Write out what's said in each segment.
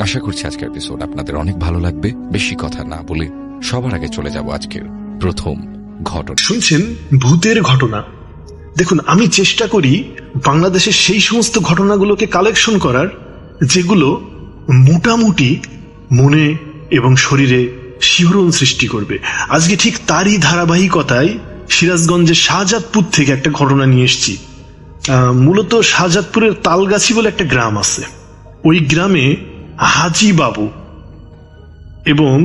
আশা করছি আজকের এপিসোড আপনাদের অনেক ভালো লাগবে। বেশি কথা না বলে সবার আগে চলে যাব আজকের প্রথম ঘটনা। শুনছেন ভূতের ঘটনা। দেখুন, আমি চেষ্টা করি বাংলাদেশের সেই সমস্ত ঘটনাগুলোকে কালেকশন করার যেগুলো মোটামুটি মনে এবং শরীরে শিহরণ সৃষ্টি করবে। আজকে ঠিক তারই ধারাবাহিকতায় সিরাজগঞ্জের শাহজাদপুর থেকে একটা ঘটনা নিয়ে এসেছি। মূলত শাহজাদপুরের তালগাছি বলে একটা গ্রাম আছে। ওই গ্রামে হাজি বাবু এবং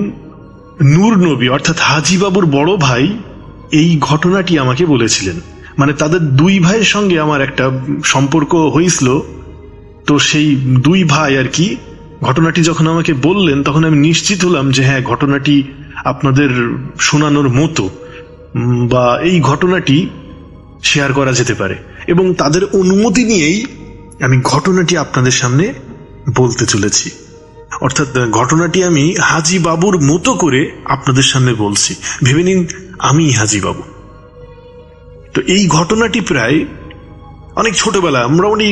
নূর নবী অর্থাৎ হাজি বাবুর বড় ভাই এই ঘটনাটি আমাকে বলেছিলেন। মানে তাদের দুই ভাইয়ের সঙ্গে আমার একটা সম্পর্ক হয়েছিল। তো সেই দুই ভাই আর কি ঘটনাটি যখন আমাকে বললেন তখন আমি নিশ্চিত হলাম যে হ্যাঁ, ঘটনাটি আপনাদের শোনানোর মতো বা এই ঘটনাটি শেয়ার করা যেতে পারে, এবং তাদের অনুমতি নিয়েই আমি ঘটনাটি আপনাদের সামনে বলতে চলেছি। অর্থাৎ ঘটনাটি আমি হাজি বাবুর মতো করে আপনাদের সামনে বলছি। ভেবে নিন আমি হাজি বাবু। তো এই ঘটনাটি প্রায় অনেক ছোটবেলা, মোটামুটি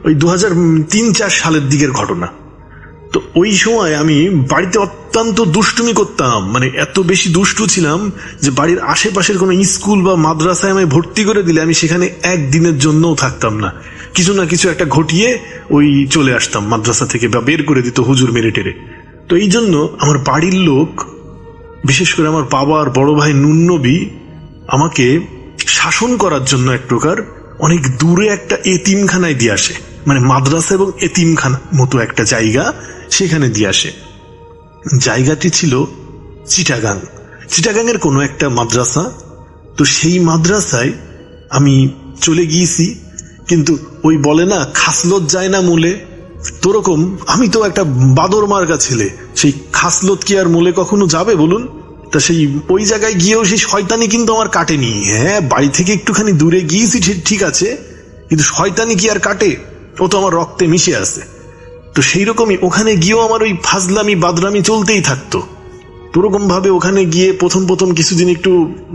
ওই 2003-04 সালের দিকের ঘটনা। তো ওই সময় আমি বাড়িতে অত্যন্ত দুষ্টুমি করতাম। মানে এত বেশি দুষ্টু ছিলাম যে বাড়ির আশেপাশের কোনো স্কুল বা মাদ্রাসায় আমায় ভর্তি করে দিলে আমি সেখানে একদিনের জন্যও থাকতাম না। কিছু না কিছু একটা ঘটিয়ে ওই চলে আসতাম মাদ্রাসা থেকে, বা বের করে দিত হুজুর মেরে টেরে। তো এই জন্য আমার বাড়ির লোক, বিশেষ করে আমার বাবা আর বড় ভাই নূর নবী, আমাকে শাসন করার জন্য এক প্রকার অনেক দূরে একটা এতিমখানায় দিয়ে আসে। মানে মাদ্রাসা এবং এতিমখানা মতো একটা জায়গা, সেখানে দিয়ে আসে। জায়গাটি ছিল চিটাগাংয়ের কোনো একটা মাদ্রাসা। তো সেই মাদ্রাসায় আমি চলে গিয়েছি, কিন্তু ওই বলে না খাসলত যায় না মূলে, তোরকম আমি তো একটা বাদর মার্কা ছেলে, সেই খাসলত কি আর মূলে কখনো যাবে বলুন? তা সেই ওই জায়গায় গিয়েও সেই শয়তানি কিন্তু আমার কাটেনি। হ্যাঁ, বাড়ি থেকে একটুখানি দূরে গিয়েছি ঠিক আছে, কিন্তু শয়তানি কি আর কাটে? ও তো আমার রক্তে মিশে আছে। তো সেই রকমই ওখানে গিয়েও আমার ওই ফাজলামি বাদরামি চলতেই থাকতো। ওরকম ভাবে ওখানে গিয়ে প্রথম কিছুদিন একটু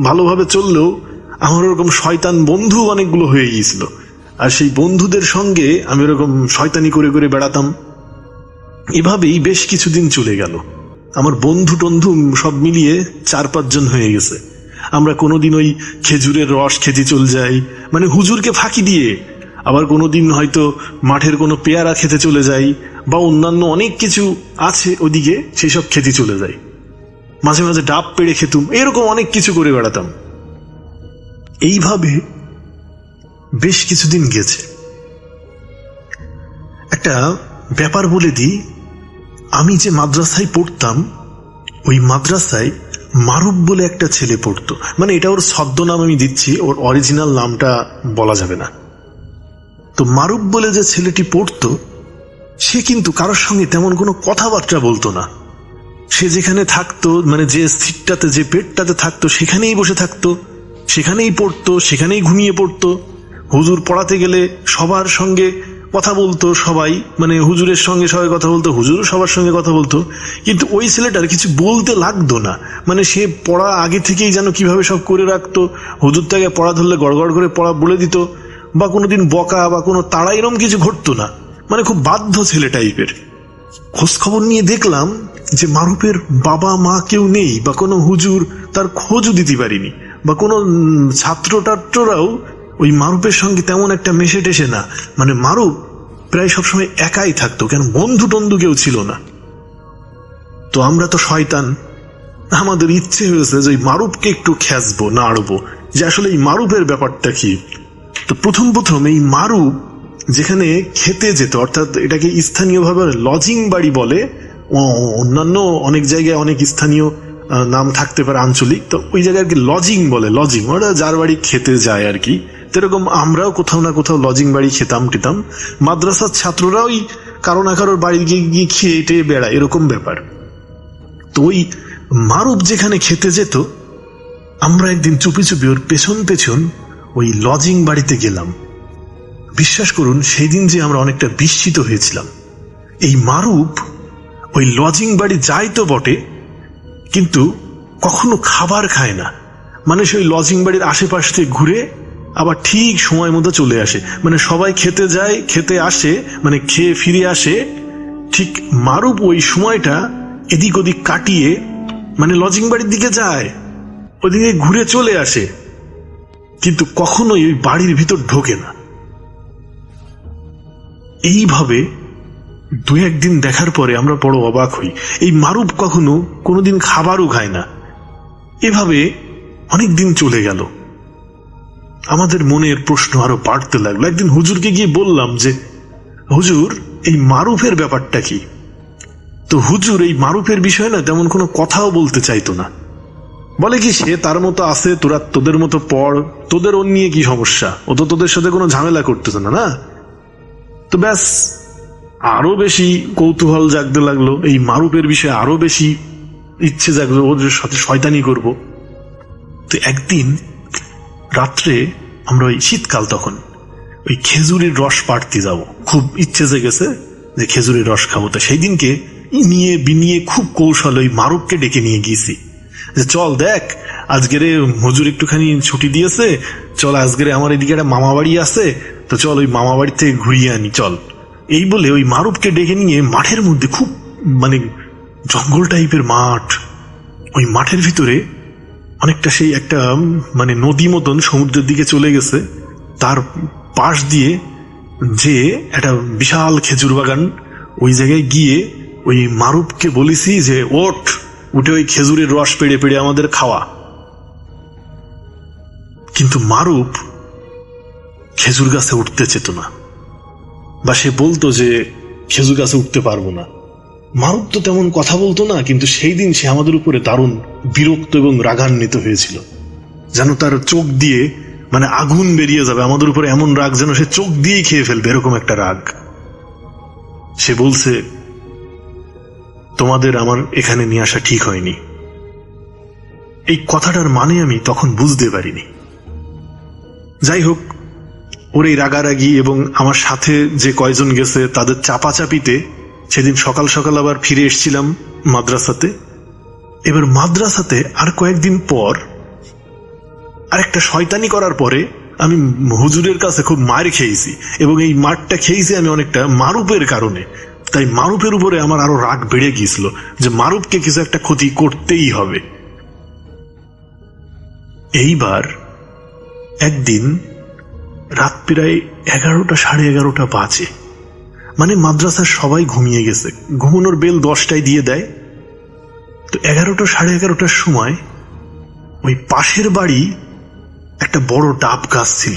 ভালোভাবে চললেও আমার ওরকম শয়তান বন্ধু অনেকগুলো হয়ে গিয়েছিল। আর সেই বন্ধুদের সঙ্গে আমি ওরকম শয়তানি করে করে বেড়াতাম। এভাবেই বেশ কিছুদিন চলে গেল। আমার বন্ধু টন্ধু সব মিলিয়ে 4-5 জন হয়ে গেছে। আমরা কোনোদিন ওই খেজুরের রস খেতে চলে যাই, মানে হুজুরকে ফাঁকি দিয়ে। আবার কোনোদিন হয়তো মাঠের কোনো পেয়ারা খেতে চলে যাই, বা অন্যান্য অনেক কিছু আছে ওদিকে, সেই সব খেতে চলে যাই। মাঝে মাঝে ডাব পেড়ে খেতুম, এরকম অনেক কিছু করে বেড়াতাম। এইভাবে বেশ কিছুদিন গেছে। একটা ব্যাপার বলে দিই, আমি যে মাদ্রাসায় পড়তাম ওই মাদ্রাসায় মারুফ বলে একটা ছেলে পড়তো। মানে এটা ওর ছদ্মনাম আমি দিচ্ছি, ওর অরিজিনাল নামটা বলা যাবে না। তো মারুফ বলে যে ছেলেটি পড়তো, সে কিন্তু কারোর সঙ্গে তেমন কোনো কথাবার্তা বলতো না। সে যেখানে থাকতো, মানে যে সিটটাতে যে বেডটাতে থাকতো সেখানেই বসে থাকতো, সেখানেই পড়তো, সেখানেই ঘুমিয়ে পড়তো। হুজুর পড়াতে গেলে সবার সঙ্গে কথা বলতো, সবাই মানে হুজুরের সঙ্গে সবাই কথা বলতো, হুজুরও সবার সঙ্গে কথা বলতো। কিন্তু ওই ছেলেটার কিছু বলতে লাগতো না। মানে সে পড়া আগে থেকেই যেন কিভাবে সব করে রাখতো। হুজুর তাকে পড়া ধরলে গড়গড় করে পড়া বলে দিত, বা কোনোদিন বকা বা কোনো তাড়া এরম কিছু ঘটতো না। মানে খুব বাধ্য ছেলে টাইপের। খোঁজ খবর নিয়ে দেখলাম যে মারুফের বাবা মা কেউ নেই, বা কোনো হুজুর তার খোঁজও দিতে পারিনি, বা কোনো ছাত্র টাত্ররাও ওই মারুফের সঙ্গে তেমন একটা মেশে টেসে না। মানে মারুফ প্রায় সবসময় একাই থাকতো, কেন বন্ধু টন্ধু কেউ ছিল না। তো আমরা তো শয়তান, আমাদের ইচ্ছে হয়েছে যে মারুফকে একটু খেসবো, নাড়বো, যে আসলে এই মারুফের ব্যাপারটা কি। তো প্রথম এই মারুফ যেখানে খেতে যেত, অর্থাৎ এটাকে স্থানীয়ভাবে লজিং বাড়ি বলে, অন্যান্য অনেক জায়গায় অনেক স্থানীয় নাম থাকতে পারে আঞ্চলিক, তো ওই জায়গায় আর কি লজিং বলে। লজিং ওরা যার বাড়ি খেতে যায় আর কি। এরকম আমরাও কোথাও না কোথাও লজিং বাড়ি খেতাম টিতাম। মাদ্রাসার ছাত্ররা ওই কারো না কারোর বাড়ি গিয়ে খেয়ে টেয়ে বেড়ায়, এরকম ব্যাপার। তো ওই মারুফ যেখানে খেতে যেত, আমরা একদিন চুপি চুপি ওর পেছন পেছন ওই লজিং বাড়িতে গেলাম। বিশ্বাস করুন, সেই দিন যে আমরা অনেকটা বিস্মিত হয়েছিলাম। এই মারুফ ওই লজিং বাড়ি যায় তো বটে, কিন্তু কখনো খাবার খায় না। মানে সেই লজিং বাড়ির আশেপাশ থেকে ঘুরে আবার ঠিক সময় মতো চলে আসে। মানে সবাই খেতে যায়, খেতে আসে, মানে খেয়ে ফিরে আসে, ঠিক মারুপ ওই সময়টা এদিক ওদিক কাটিয়ে মানে লজিং বাড়ির দিকে যায়, ওদিকে ঘুরে চলে আসে, কিন্তু কখনোই ওই বাড়ির ভিতর ঢোকে না। এইভাবে দু একদিন দেখার পরে আমরা বড় অবাক হই। এই মারুপ কখনো কোনোদিন খাবারও খায় না। এভাবে অনেক দিন চলে গেল। আমাদের মনের প্রশ্ন আরো বাড়তে লাগলো। একদিন হুজুরকে গিয়ে বললাম যে, হুজুর, এই মারুফের ব্যাপারটা কি? তো হুজুর এই মারুফের বিষয়ে না তেমন কোনো কথাও বলতে চাইতো না। বলে কি, সে তার মতো আছে, তোরা তোদের মতো পড়, তোদের ওর নিয়ে কি সমস্যা, ও তো তোদের সাথে কোনো ঝামেলা করতেছে না। না তো ব্যাস, আরো বেশি কৌতূহল জাগতে লাগলো, এই মারুফের বিষয়ে আরো বেশি ইচ্ছে জাগলো ওদের সাথে শয়তানি করব। তো একদিন রাত্রে আমরা, ওই শীতকাল তখন, ওই খেজুরের রস পাড়তে যাব, খুব ইচ্ছে জেগেছে যে খেজুরের রস খাবো। তো সেই দিনকে নিয়ে বিনিয়ে খুব কৌশল ওই মারুফকে ডেকে নিয়ে গিয়েছি যে, চল দেখ, আজকের হুজুর একটুখানি ছুটি দিয়েছে, চল আজকের আমার এদিকে একটা মামা বাড়ি আছে, তো চল ওই মামা বাড়ি থেকে ঘুরিয়ে আনি চল। এই বলে ওই মারুফকে ডেকে নিয়ে মাঠের মধ্যে, খুব মানে জঙ্গল টাইপের মাঠ, ওই মাঠের ভিতরে অনেকটা সেই একটা মানে নদী মতন সমুদ্রের দিকে চলে গেছে, তার পাশ দিয়ে যে একটা বিশাল খেজুর বাগান, ওই জায়গায় গিয়ে ওই মারুফকে বলেছি যে, ওঠ, উঠে ওই খেজুরের রস পেড়ে পেড়ে আমাদের খাওয়া। কিন্তু মারুফ খেজুর গাছে উঠতে চেত না, বা সে বলতো যে খেজুর গাছে উঠতে পারবো না। মারুফ তো তেমন কথা বলতো না, কিন্তু সেই দিন সে আমাদের উপরে দারুণ বিরক্ত এবং রাগান্বিত হয়েছিল, যেন তার চোখ দিয়ে মানে আগুন বেরিয়ে যাবে আমাদের উপরে, এমন রাগ যেন সে চোখ দিয়েই খেয়ে ফেলবে, এরকম একটা রাগ। সে বলছে, তোমাদের আমার এখানে নিয়ে আসা ঠিক হয়নি। এই কথাটার মানে আমি তখন বুঝতে পারিনি। যাই হোক, ওর এই রাগারাগি এবং আমার সাথে যে কয়জন গেছে তাদের চাপাচাপিতে সেদিন সকাল সকাল আবার ফিরে এসেছিলাম মাদ্রাসাতে। এবার মাদ্রাসাতে আর কয়েকদিন পর আরেকটা শয়তানি করার পরে আমি হুজুরের কাছে খুব মার খেয়েছি, এবং এই মারটা খেয়েছি আমি অনেকটা মারুফের কারণে। তাই মারুফের উপরে আমার আরো রাগ বেড়ে গিয়েছিল যে মারুফকে কিছু একটা ক্ষতি করতেই হবে। এইবার একদিন রাত প্রায় 11টা, 11:30 বাজে, মানে মাদ্রাসার সবাই ঘুমিয়ে গেছে, ঘুমানোর বেল 10টায় দিয়ে দেয়। তো 11টা, 11:30টার সময় ওই পাশের বাড়ি একটা বড় ডাব গাছ ছিল,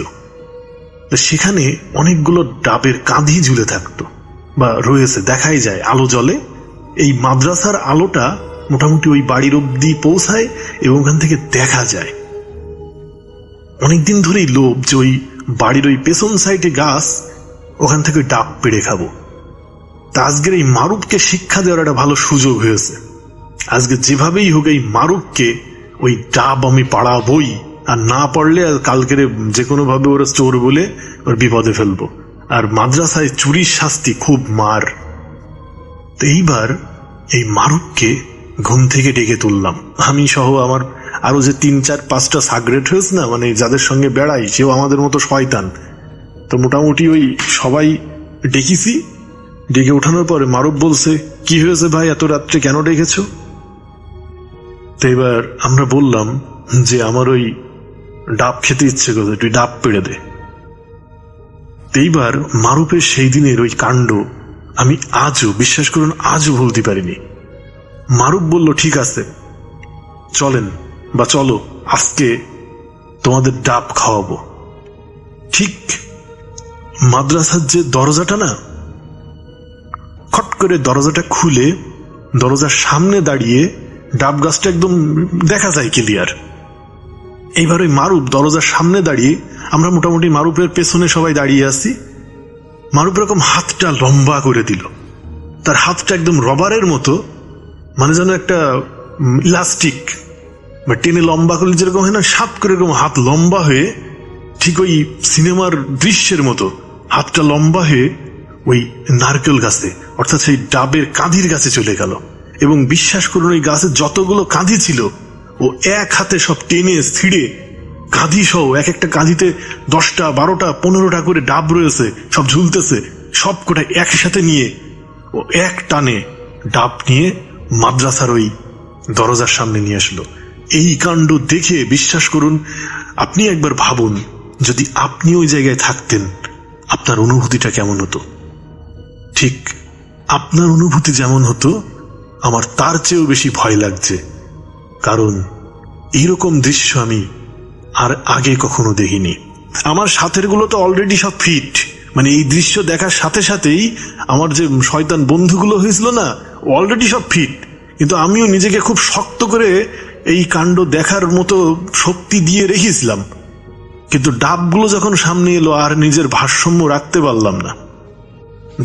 তো সেখানে অনেকগুলো ডাবের কাঁধি ঝুলে থাকতো বা রয়েছে, দেখাই যায়, আলো জ্বলে। এই মাদ্রাসার আলোটা মোটামুটি ওই বাড়ির অব্দি পৌঁছায় এবং ওখান থেকে দেখা যায়। অনেকদিন ধরেই লোভ যে ওই বাড়ির ওই পেছন সাইডে গাছ, ওখান থেকে ডাব পেড়ে খাবো। তা আজকের এই মারুফকে শিক্ষা দেওয়ার একটা ভালো সুযোগ হয়েছে। আজকে যেভাবেই হোক এই মারুফকে ওই ডাব আমি পাড়াবই, আর না পারলে কালকের যে কোনো ভাবে ওরা চোর বলে ওর বিপদে ফেলবো। আর মাদ্রাসায় চুরির শাস্তি খুব মার। তো এইবার এই মারুফকে ঘুম থেকে ডেকে তুললাম, আমি সহ আমার আরো যে 3-4-5টা সাগরেট হয়েছে না, মানে যাদের সঙ্গে বেড়াই, সেও আমাদের মতো শয়তান। তো মোটামুটি ওই সবাই ডেকেছি। ডেকে ওঠানোর পরে মারুফ বলছে, কি হয়েছে ভাই, এত রাত্রে কেন ডেকেছো? তো এবার আমরা বললাম যে আমার ওই ডাব খেতে ইচ্ছে করছে, তুই ডাব পেড়ে দে। এইবার মারুফের সেই দিনের ওই কাণ্ড আমি আজও, বিশ্বাস করুন, আজও ভুলতে পারিনি। মারুফ বলল, ঠিক আছে চলেন, বা চলো, আজকে তোমাদের ডাব খাওয়াবো। ঠিক মাদ্রাসার যে দরজাটা না, খট করে দরজাটা খুলে দরজার সামনে দাঁড়িয়ে, ডাব গাছটা একদম দেখা যায় ক্লিয়ার। এইবার ওই মারুফ দরজার সামনে দাঁড়িয়ে, আমরা মোটামুটি মারুফের পেছনে সবাই দাঁড়িয়ে আছি। মারুফ এরকম হাতটা লম্বা করে দিল, তার হাতটা একদম রবারের মতো, মানে যেন একটা ইলাস্টিক বা টেনে লম্বা করলে যেরকম হয় না, সাত করে এরকম হাত লম্বা হয়ে, ঠিক ওই সিনেমার দৃশ্যের মতো হাতটা লম্বা হয়ে ওই নারকেল গাছে, অর্থাৎ সেই ডাবের কাঁধির গাছে চলে গেল। এবং বিশ্বাস করুন, ওই গাছে যতগুলো কাঁধি ছিল ও এক হাতে সব টেনে ছিঁড়ে, কাঁধি সহ, এক একটা কাঁধিতে 10টা, 12টা, 15টা করে ডাব রয়েছে, সব ঝুলতেছে, সব কটা একসাথে নিয়ে ও এক টানে ডাব নিয়ে মাদ্রাসার ওই দরজার সামনে নিয়ে আসলো। এই কাণ্ড দেখে বিশ্বাস করুন, আপনি একবার ভাবুন যদি আপনি ওই জায়গায় থাকতেন আপনার অনুভূতিটা কেমন হতো। ঠিক আপনার অনুভূতি যেমন হতো আমার তার চেয়েও বেশি ভয় লাগছে, কারণ এইরকম দৃশ্য আমি আর আগে কখনো দেখিনি। আমার সাথের গুলো তো অলরেডি সব ফিট, মানে এই দৃশ্য দেখার সাথে সাথেই আমার যে শয়তান বন্ধুগুলো হয়েছিল না, অলরেডি সব ফিট, কিন্তু আমিও নিজেকে খুব শক্ত করে এই কাণ্ড দেখার মতো শক্তি দিয়ে রেখেছিলাম। কিন্তু ডাবগুলো যখন সামনে এলো আর নিজের ভারসাম্য রাখতে পারলাম না,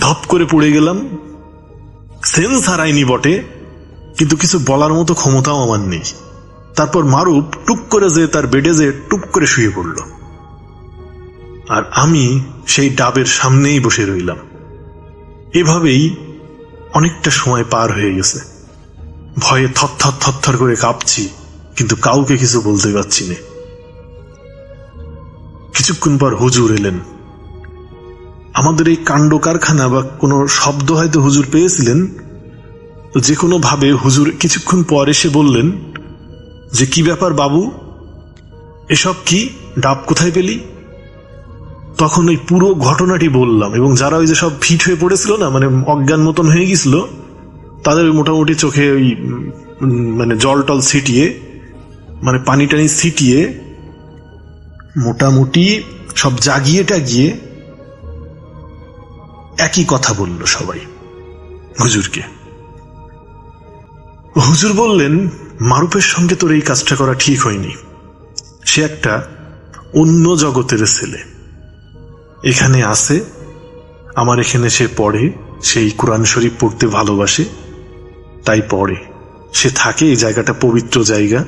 ধপ করে পড়ে গেলাম। সেন্স হারাইনি বটে, কিন্তু কিছু বলার মতো ক্ষমতাও আমার নেই। তারপর মারুফ টুক করে যে তার বেডে যে টুক করে শুয়ে পড়ল, আর আমি সেই ডাবের সামনেই বসে রইলাম। এভাবেই অনেকটা সময় পার হয়ে গেছে। ভয়ে থরথর থরথর করে কাঁপছি, কিন্তু কাউকে কিছু বলতে পারছি না। কিছুক্ষণ পর হুজুর এলেন। আমাদের এই কাণ্ড কারখানা বা কোনো শব্দ হয়তো হুজুর পেয়েছিলেন, তো যে কোনো ভাবে হুজুর কিছুক্ষণ পর এসে বললেন যে, কি ব্যাপার বাবু, এসব কি, ডাব কোথায় পেলি? তখন ওই পুরো ঘটনাটি বললাম, এবং যারা ওই যে সব ফিট হয়ে পড়েছিল না, মানে অজ্ঞান মতন হয়ে গেছিল, তাদের মোটামুটি চোখে ওই মানে জল টল ছিটিয়ে, মানে পানি টানি ছিটিয়ে মোটামুটি সব জাগিয়ে টাগিয়ে একই কথা বলল সবাই হুজুরকে। হুজুর বললেন, মারুফের সঙ্গে তোর এই কাজটা করা ঠিক হয়নি। সে একটা অন্য জগতের ছেলে, এখানে আসে, আমার এখানে সে পড়ে, সেই কোরআন শরীফ পড়তে ভালোবাসে, তাই পড়ে, সে থাকে, এই জায়গাটা পবিত্র জায়গা,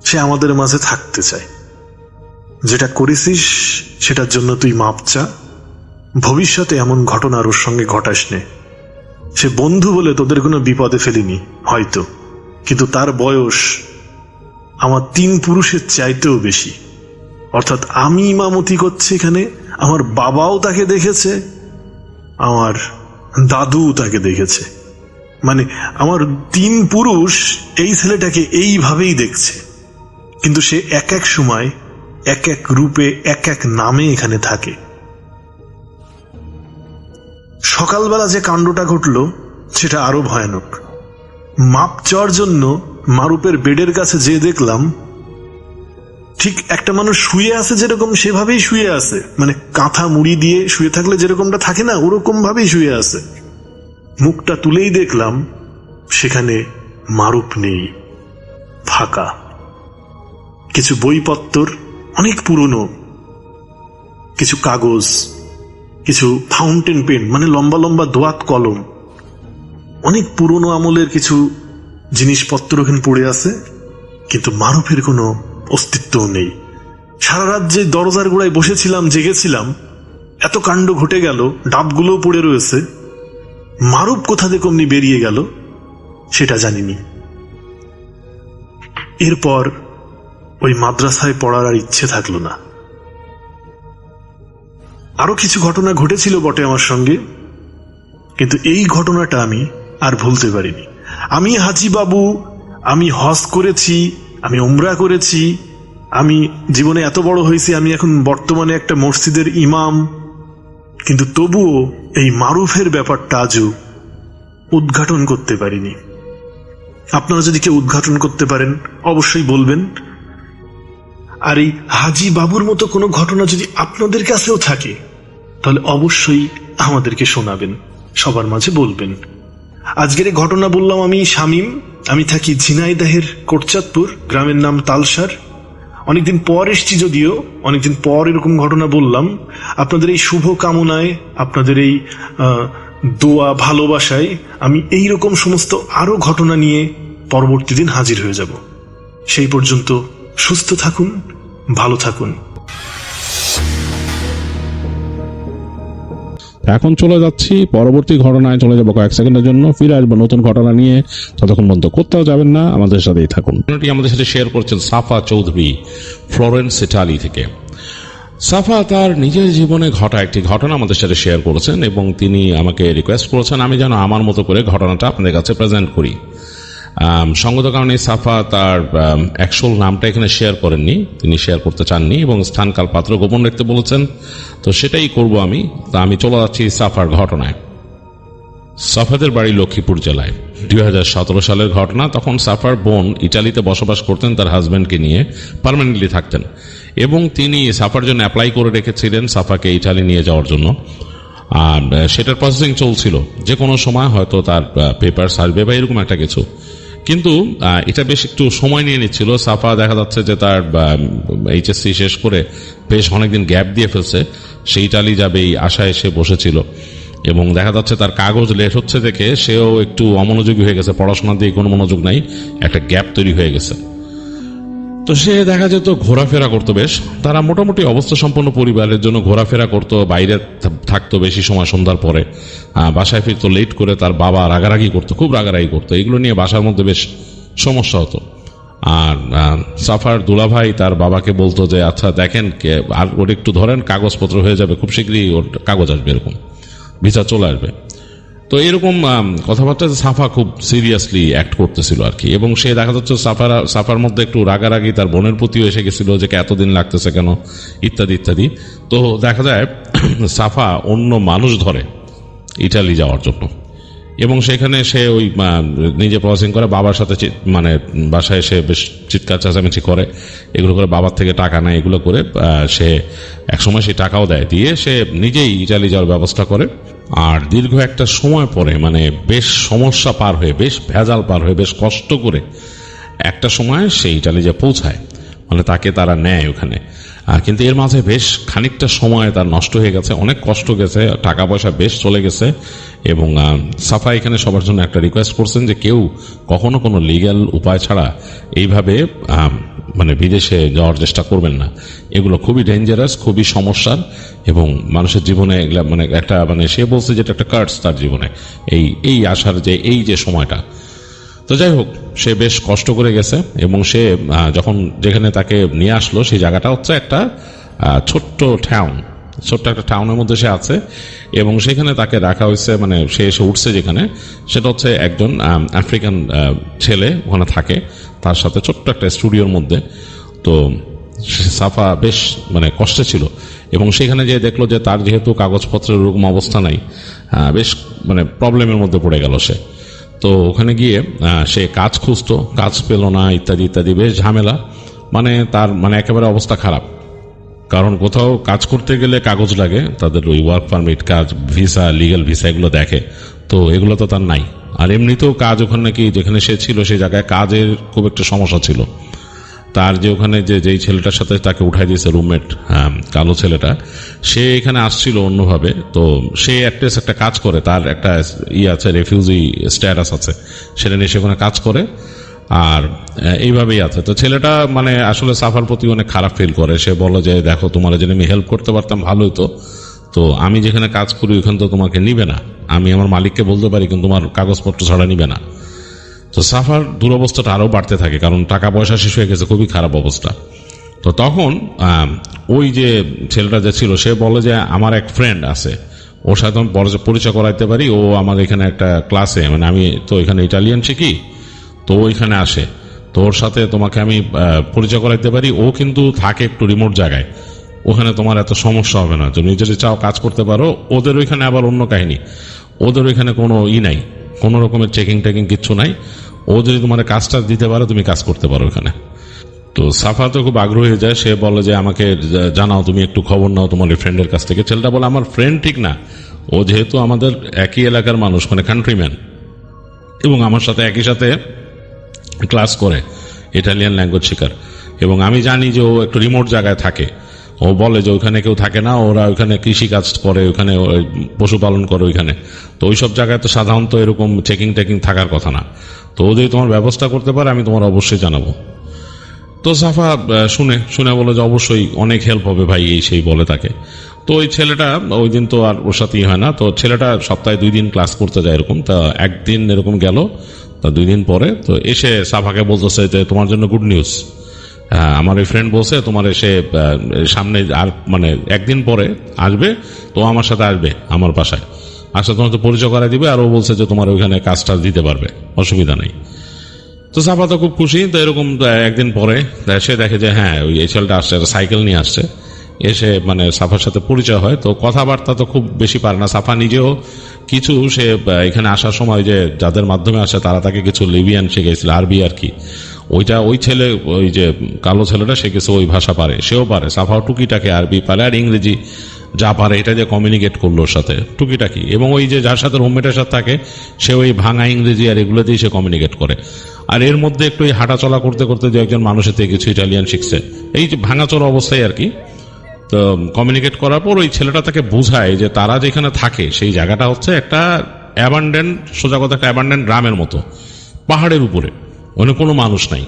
সে আমাদের মাঝে থাকতে চায়। যেটা করেছিস সেটার জন্য তুই মাপ চা, ভবিষ্যতে এমন ঘটনা ওর সঙ্গে ঘটাস নে। সে বন্ধু বলে তোদের কোনো বিপদে ফেলিনি হয়তো, কিন্তু তার বয়স আমার 3 পুরুষের চাইতেও বেশি। অর্থাৎ আমি ইমামতি করছি এখানে, আমার বাবাও তাকে দেখেছে, আমার দাদুও তাকে দেখেছে, মানে আমার 3 পুরুষ এই ছেলেটাকে এইভাবেই দেখছে। কিন্তু সে এক এক সময় এক এক রূপে এক এক নামে এখানে থাকে। সকালবেলা যে কাণ্ডটা ঘটল সেটা আরো ভয়ানক। মাপ চাওয়ার জন্য মারুফের বেডের কাছে যেয়ে দেখলাম ঠিক একটা মানুষ শুয়ে আছে যেরকম সেভাবেই শুয়ে আছে, মানে কাঁথা মুড়ি দিয়ে শুয়ে থাকলে যেরকমটা থাকে না, ওরকম ভাবেই শুয়ে আছে। মুখটা তুলেই দেখলাম সেখানে মারুফ নেই, ফাঁকা। কিছু বইপত্র অনেক পুরনো, কিছু কাগজ, কিছু ফাউন্টেন পেন, মানে লম্বা লম্বা দোয়াত কলম, অনেক পুরনো আমলের কিছু জিনিসপত্র ওখানে পড়ে আছে, কিন্তু মারুফের কোনো অস্তিত্বও নেই। সারা রাত যে দরজার গোড়ায় বসেছিলাম, জেগেছিলাম, এত কাণ্ড ঘটে গেল, ডাবগুলো পড়ে রয়েছে, মারুফ কোথা থেকে অমনি বেরিয়ে গেল সেটা জানিনি। এরপর ওই মাদ্রাসায় পড়ার আর ইচ্ছে থাকলো না। আরো কিছু ঘটনা ঘটেছিল বটে আমার সঙ্গে, কিন্তু এই ঘটনাটা আমি আর ভুলতে পারিনি। আমি হাজি বাবু, আমি হজ করেছি, আমি উমরা করেছি, আমি জীবনে এত বড় হয়েছি, আমি এখন বর্তমানে একটা মসজিদের ইমাম, কিন্তু তবুও এই মারুফের ব্যাপারটা আজও উদ্ঘাটন করতে পারিনি। আপনারা যদি কেউ উদ্ঘাটন করতে পারেন অবশ্যই বলবেন। আর এই হাজি বাবুর মতো কোনো ঘটনা যদি আপনাদের কাছেও থাকে তাহলে অবশ্যই আমাদেরকে শোনাবেন, সবার মাঝে বলবেন। আজকের এই ঘটনা বললাম আমি শামীম, আমি থাকি ঝিনাইদহের কোটচাঁদপুর, গ্রামের নাম তালসার। অনেকদিন পর এসছি, যদিও অনেকদিন পর এরকম ঘটনা বললাম। আপনাদের এই শুভ কামনায়, আপনাদের এই দোয়া ভালোবাসায় আমি এই রকম সমস্ত আরো ঘটনা নিয়ে পরবর্তী দিন হাজির হয়ে যাব। সেই পর্যন্ত সুস্থ থাকুন, ভালো থাকুন। এখন চলে যাচ্ছি পরবর্তী ঘটনায়, চলে যাবো কয়েক সেকেন্ডের জন্য, ফিরে আসবো নতুন ঘটনা নিয়ে। ততক্ষণ পর্যন্ত কোথাও যাবেন না, আমাদের সাথেই থাকুন। ঘটনাটি আমাদের সাথে শেয়ার করছেন সাফা চৌধুরী, ফ্লোরেন্স ইটালি থেকে। সাফা তার নিজের জীবনে ঘটা একটি ঘটনা আমাদের সাথে শেয়ার করেছেন এবং তিনি আমাকে রিকোয়েস্ট করেছেন আমি যেন আমার মতো করে ঘটনাটা আপনাদের কাছে প্রেজেন্ট করি। সঙ্গত কারণে সাফা তার অ্যাকচুয়াল নামটা এখানে শেয়ার করেননি, তিনি শেয়ার করতে চাননি এবং স্থানকাল পাত্র গোপন রাখতে বলেছেন। তো সেটাই করব আমি। তা আমি চলে যাচ্ছি সাফার ঘটনায়। সাফাদের বাড়ি লক্ষ্মীপুর জেলায়। 2017 সালের ঘটনা। তখন সাফার বোন ইটালিতে বসবাস করতেন, তার হাজব্যান্ডকে নিয়ে পার্মানেন্টলি থাকতেন এবং তিনি সাফার জন্য অ্যাপ্লাই করে রেখেছিলেন সাফাকে ইটালি নিয়ে যাওয়ার জন্য। আর সেটার প্রসেসিং চলছিল, যে কোনো সময় হয়তো তার পেপার আসবে বা এরকম একটা কিছু। কিন্তু এটা বেশ একটু সময় নিয়ে নিচ্ছিল। সাফা দেখা যাচ্ছে যে তার এইচএসসি শেষ করে বেশ অনেকদিন গ্যাপ দিয়ে ফেলছে, সে ইটালি যাবে এই আশায় সে বসেছিল এবং দেখা যাচ্ছে তার কাগজ লেট হচ্ছে দেখে সেও একটু অমনোযোগী হয়ে গেছে, পড়াশোনার দিকে কোনো মনোযোগ নাই, একটা গ্যাপ তৈরি হয়ে গেছে। তো সে দেখা যেত ঘোরাফেরা করতো বেশ, তারা মোটামুটি অবস্থা সম্পন্ন পরিবারের জন্য ঘোরাফেরা করতো, বাইরে থাকতো বেশি সময় সন্ধ্যার পরে, বাসায় ফিরতো লেট করে, তার বাবা রাগারাগি করতো, খুব রাগারাগি করতো, এগুলো নিয়ে বাসার মধ্যে বেশ সমস্যা হতো। আর সাফার দুলাভাই তার বাবাকে বলতো যে আচ্ছা দেখেন আর ওর একটু ধরেন, কাগজপত্র হয়ে যাবে, খুব শীঘ্রই ওর কাগজ আসবে, এরকম ভিসা চলে আসবে। তো এরকম কথাবার্তা সাফা খুব সিরিয়াসলি অ্যাক্ট করতেছিল আর কি। এবং সে দেখা যাচ্ছে সাফার মধ্যে একটু রাগারাগি তার বোনের প্রতিও এসে গেছিল যে এতদিন লাগতেছে কেন, ইত্যাদি ইত্যাদি। তো দেখা যায় সাফা অন্য মানুষ ধরে ইটালি যাওয়ার জন্য এবং সেখানে সে ওই নিজে প্রসেসিং করে, বাবার সাথে মানে বাসায় সে বেশ চিৎকার চেঁচামেচি করে, এগুলো করে বাবার থেকে টাকা নেয়, এগুলো করে সে একসময় সে টাকাও দেয়, দিয়ে সে নিজেই ইটালি যাওয়ার ব্যবস্থা করে। আর দীর্ঘ একটা সময় পরে মানে বেশ সমস্যা পার হয়ে, বেশ ভেজাল পার হয়ে, বেশ কষ্ট করে একটা সময় সে ইটালি যে পৌঁছায়, মানে তাকে তারা নেয় ওখানে। কিন্তু এর মাঝে বেশ খানিকটা সময় তার নষ্ট হয়ে গেছে, অনেক কষ্ট গেছে, টাকা পয়সা বেশ চলে গেছে। এবং সাফা এখানে সবার জন্য একটা রিকোয়েস্ট করছেন যে কেউ কখনো কোনো লিগ্যাল উপায় ছাড়া এইভাবে মানে বিদেশে যাওয়ার চেষ্টা করবেন না, এগুলো খুবই ডেঞ্জারাস, খুবই সমস্যার এবং মানুষের জীবনে মানে একটা মানে সে বলছে যেটা একটা কার্স তার জীবনে, এই আসার যে এই যে সময়টা। তো যাই হোক, সে বেশ কষ্ট করে গেছে এবং সে যখন যেখানে তাকে নিয়ে আসলো সেই জায়গাটা হচ্ছে একটা ছোট্ট একটা টাউনের মধ্যে সে আছে এবং সেখানে তাকে রাখা হয়েছে, মানে সে এসে উঠছে যেখানে, সেটা হচ্ছে একজন আফ্রিকান ছেলে ওখানে থাকে, তার সাথে ছোট্ট একটা স্টুডিওর মধ্যে। তো সাফা বেশ মানে কষ্টে ছিল এবং সেখানে যে দেখলো যে তার যেহেতু কাগজপত্রের ওরকম অবস্থা নাই, বেশ মানে প্রবলেমের মধ্যে পড়ে গেল সে। তো ওখানে গিয়ে সে কাজ খুঁজতো, কাজ পেল না, ইত্যাদি ইত্যাদি, বেশ ঝামেলা, মানে তার মানে একেবারে অবস্থা খারাপ। কারণ কোথাও কাজ করতে গেলে কাগজ লাগে, তাদের ওই ওয়ার্ক পারমিট, কাজ ভিসা, লিগ্যাল ভিসা এগুলো দেখে, তো এগুলো তো তার নাই। আর এমনিতেও কাজ ওখানে নাকি যেখানে সে ছিল সেই জায়গায় কাজের খুব একটা সমস্যা ছিল। তার যে ওখানে যেই ছেলেটার সাথে তাকে উঠাই দিয়েছে রুমমেট, কালো ছেলেটা, সে এখানে আসছিল অন্যভাবে। তো সে একটা কাজ করে, তার একটা আছে, রেফিউজি স্ট্যাটাস আছে, সেটা নিয়ে সেখানে কাজ করে আর এইভাবেই আছে। তো ছেলেটা মানে আসলে সাফার প্রতি অনেক খারাপ ফিল করে, সে বলে যে দেখো তোমার যদি আমি হেল্প করতে পারতাম ভালোই তো আমি যেখানে কাজ করি ওখানে তো তোমাকে নিবে না, আমি আমার মালিককে বলতে পারি কিন্তু তোমার কাগজপত্র ছাড়া নিবে না। তো সাফার দুরবস্থাটা আরও বাড়তে থাকে, কারণ টাকা পয়সা শেষ হয়ে গেছে, খুবই খারাপ অবস্থা। তো তখন ওই যে ছেলেটা যে ছিল সে বলে যে আমার এক ফ্রেন্ড আছে, ওর সাথে আমি পরিচয় করাইতে পারি, ও আমার এখানে একটা ক্লাসে, মানে আমি তো এখানে ইটালিয়ান শিখি, তো ওইখানে আসে, তো ওর সাথে তোমাকে আমি পরিচয় করাইতে পারি। ও কিন্তু থাকে একটু রিমোট জায়গায়, ওখানে তোমার এত সমস্যা হবে না, তুমি যদি চাও কাজ করতে পারো। ওদের ওইখানে আবার অন্য কাহিনী, ওদের ওইখানে কোনো নাই, কোনো রকমের চেকিং টেকিং কিচ্ছু নাই, ও যদি তোমার কাজটা দিতে পারো তুমি কাজ করতে পারো ওখানে। তো সাফা তো খুব আগ্রহী হয়ে যায়, সে বলে যে আমাকে জানাও, তুমি একটু খবর নাও তোমার ফ্রেন্ডের কাছ থেকে। ছেলেটা বলে আমার ফ্রেন্ড ঠিক না, ও যেহেতু আমাদের একই এলাকার মানুষ, মানে কান্ট্রিম্যান, এবং আমার সাথে একই সাথে ক্লাস করে, ইটালিয়ান ল্যাঙ্গুয়েজ শেখার, এবং আমি জানি যে ও একটু রিমোট জায়গায় থাকে। ও বলে যে ওইখানে কেউ থাকে না, ওরা ওইখানে কৃষিকাজ করে, ওইখানে পশুপালন করে ওইখানে, তো ওইসব জায়গায় তো সাধারণত এরকম চেকিং টেকিং থাকার কথা না। তো ও যদি তোমার ব্যবস্থা করতে পারে আমি তোমার অবশ্যই জানাবো। তো সাফা শুনে বলে যে অবশ্যই, অনেক হেল্প হবে ভাই, এই সেই বলে তাকে। তো ওই ছেলেটা ওই দিন তো আর ওর সাথেই হয় না, তো ছেলেটা সপ্তাহে 2 দিন ক্লাস করতে যায় এরকম। তা একদিন এরকম গেল, তা 2 দিন পরে তো এসে সাফাকে বলতেছে যে তোমার জন্য গুড নিউজ, আমার ওই ফ্রেন্ড বলছে তোমার এসে সামনে আর মানে একদিন পরে আসবে, তো আমার সাথে আসবে আমার বাসায়, আসলে তোমার তো পরিচয় করাই দিবে, আর ও বলছে যে তোমার ওইখানে কাজটা দিতে পারবে, অসুবিধা নেই। তো সাফা তো খুব খুশি। তো এরকম একদিন পরে সে দেখে যে হ্যাঁ ওই এই ছেলেটা আসছে, সাইকেল নিয়ে আসছে, এসে মানে সাফার সাথে পরিচয় হয়। তো কথাবার্তা তো খুব বেশি পারে না সাফা নিজেও, কিছু সে এখানে আসার সময় যে যাদের মাধ্যমে আসে তারা তাকে কিছু লিবিয়ান শিখেছিল, আরবি আর কি, ওইটা ওই ছেলে ওই যে কালো ছেলেটা সে কিছু ওই ভাষা পারে, সেও পারে, সাফাও টুকিটাকে আরবি পারে আর ইংরেজি যা পারে এটা যে কমিউনিকেট করলো ওর সাথে টুকিটাকি। এবং ওই যে যার সাথে রুমমেটের সাথে থাকে সে ওই ভাঙা ইংরেজি আর এগুলো দিয়ে সে কমিউনিকেট করে। আর এর মধ্যে একটু এই হাঁটাচলা করতে করতে যে একজন মানুষের থেকে কিছু ইটালিয়ান শিখছে, এই যে ভাঙাচোরা অবস্থায় আর কি। তো কমিউনিকেট করার পর ওই ছেলেটা তাকে বোঝায় যে তারা যেখানে থাকে সেই জায়গাটা হচ্ছে একটা অ্যাবান্ডেন্ট, সোজা কথা একটা অ্যাবান্ডেন্ট গ্রামের মতো, পাহাড়ের উপরে, ওখানে কোনো মানুষ নাই।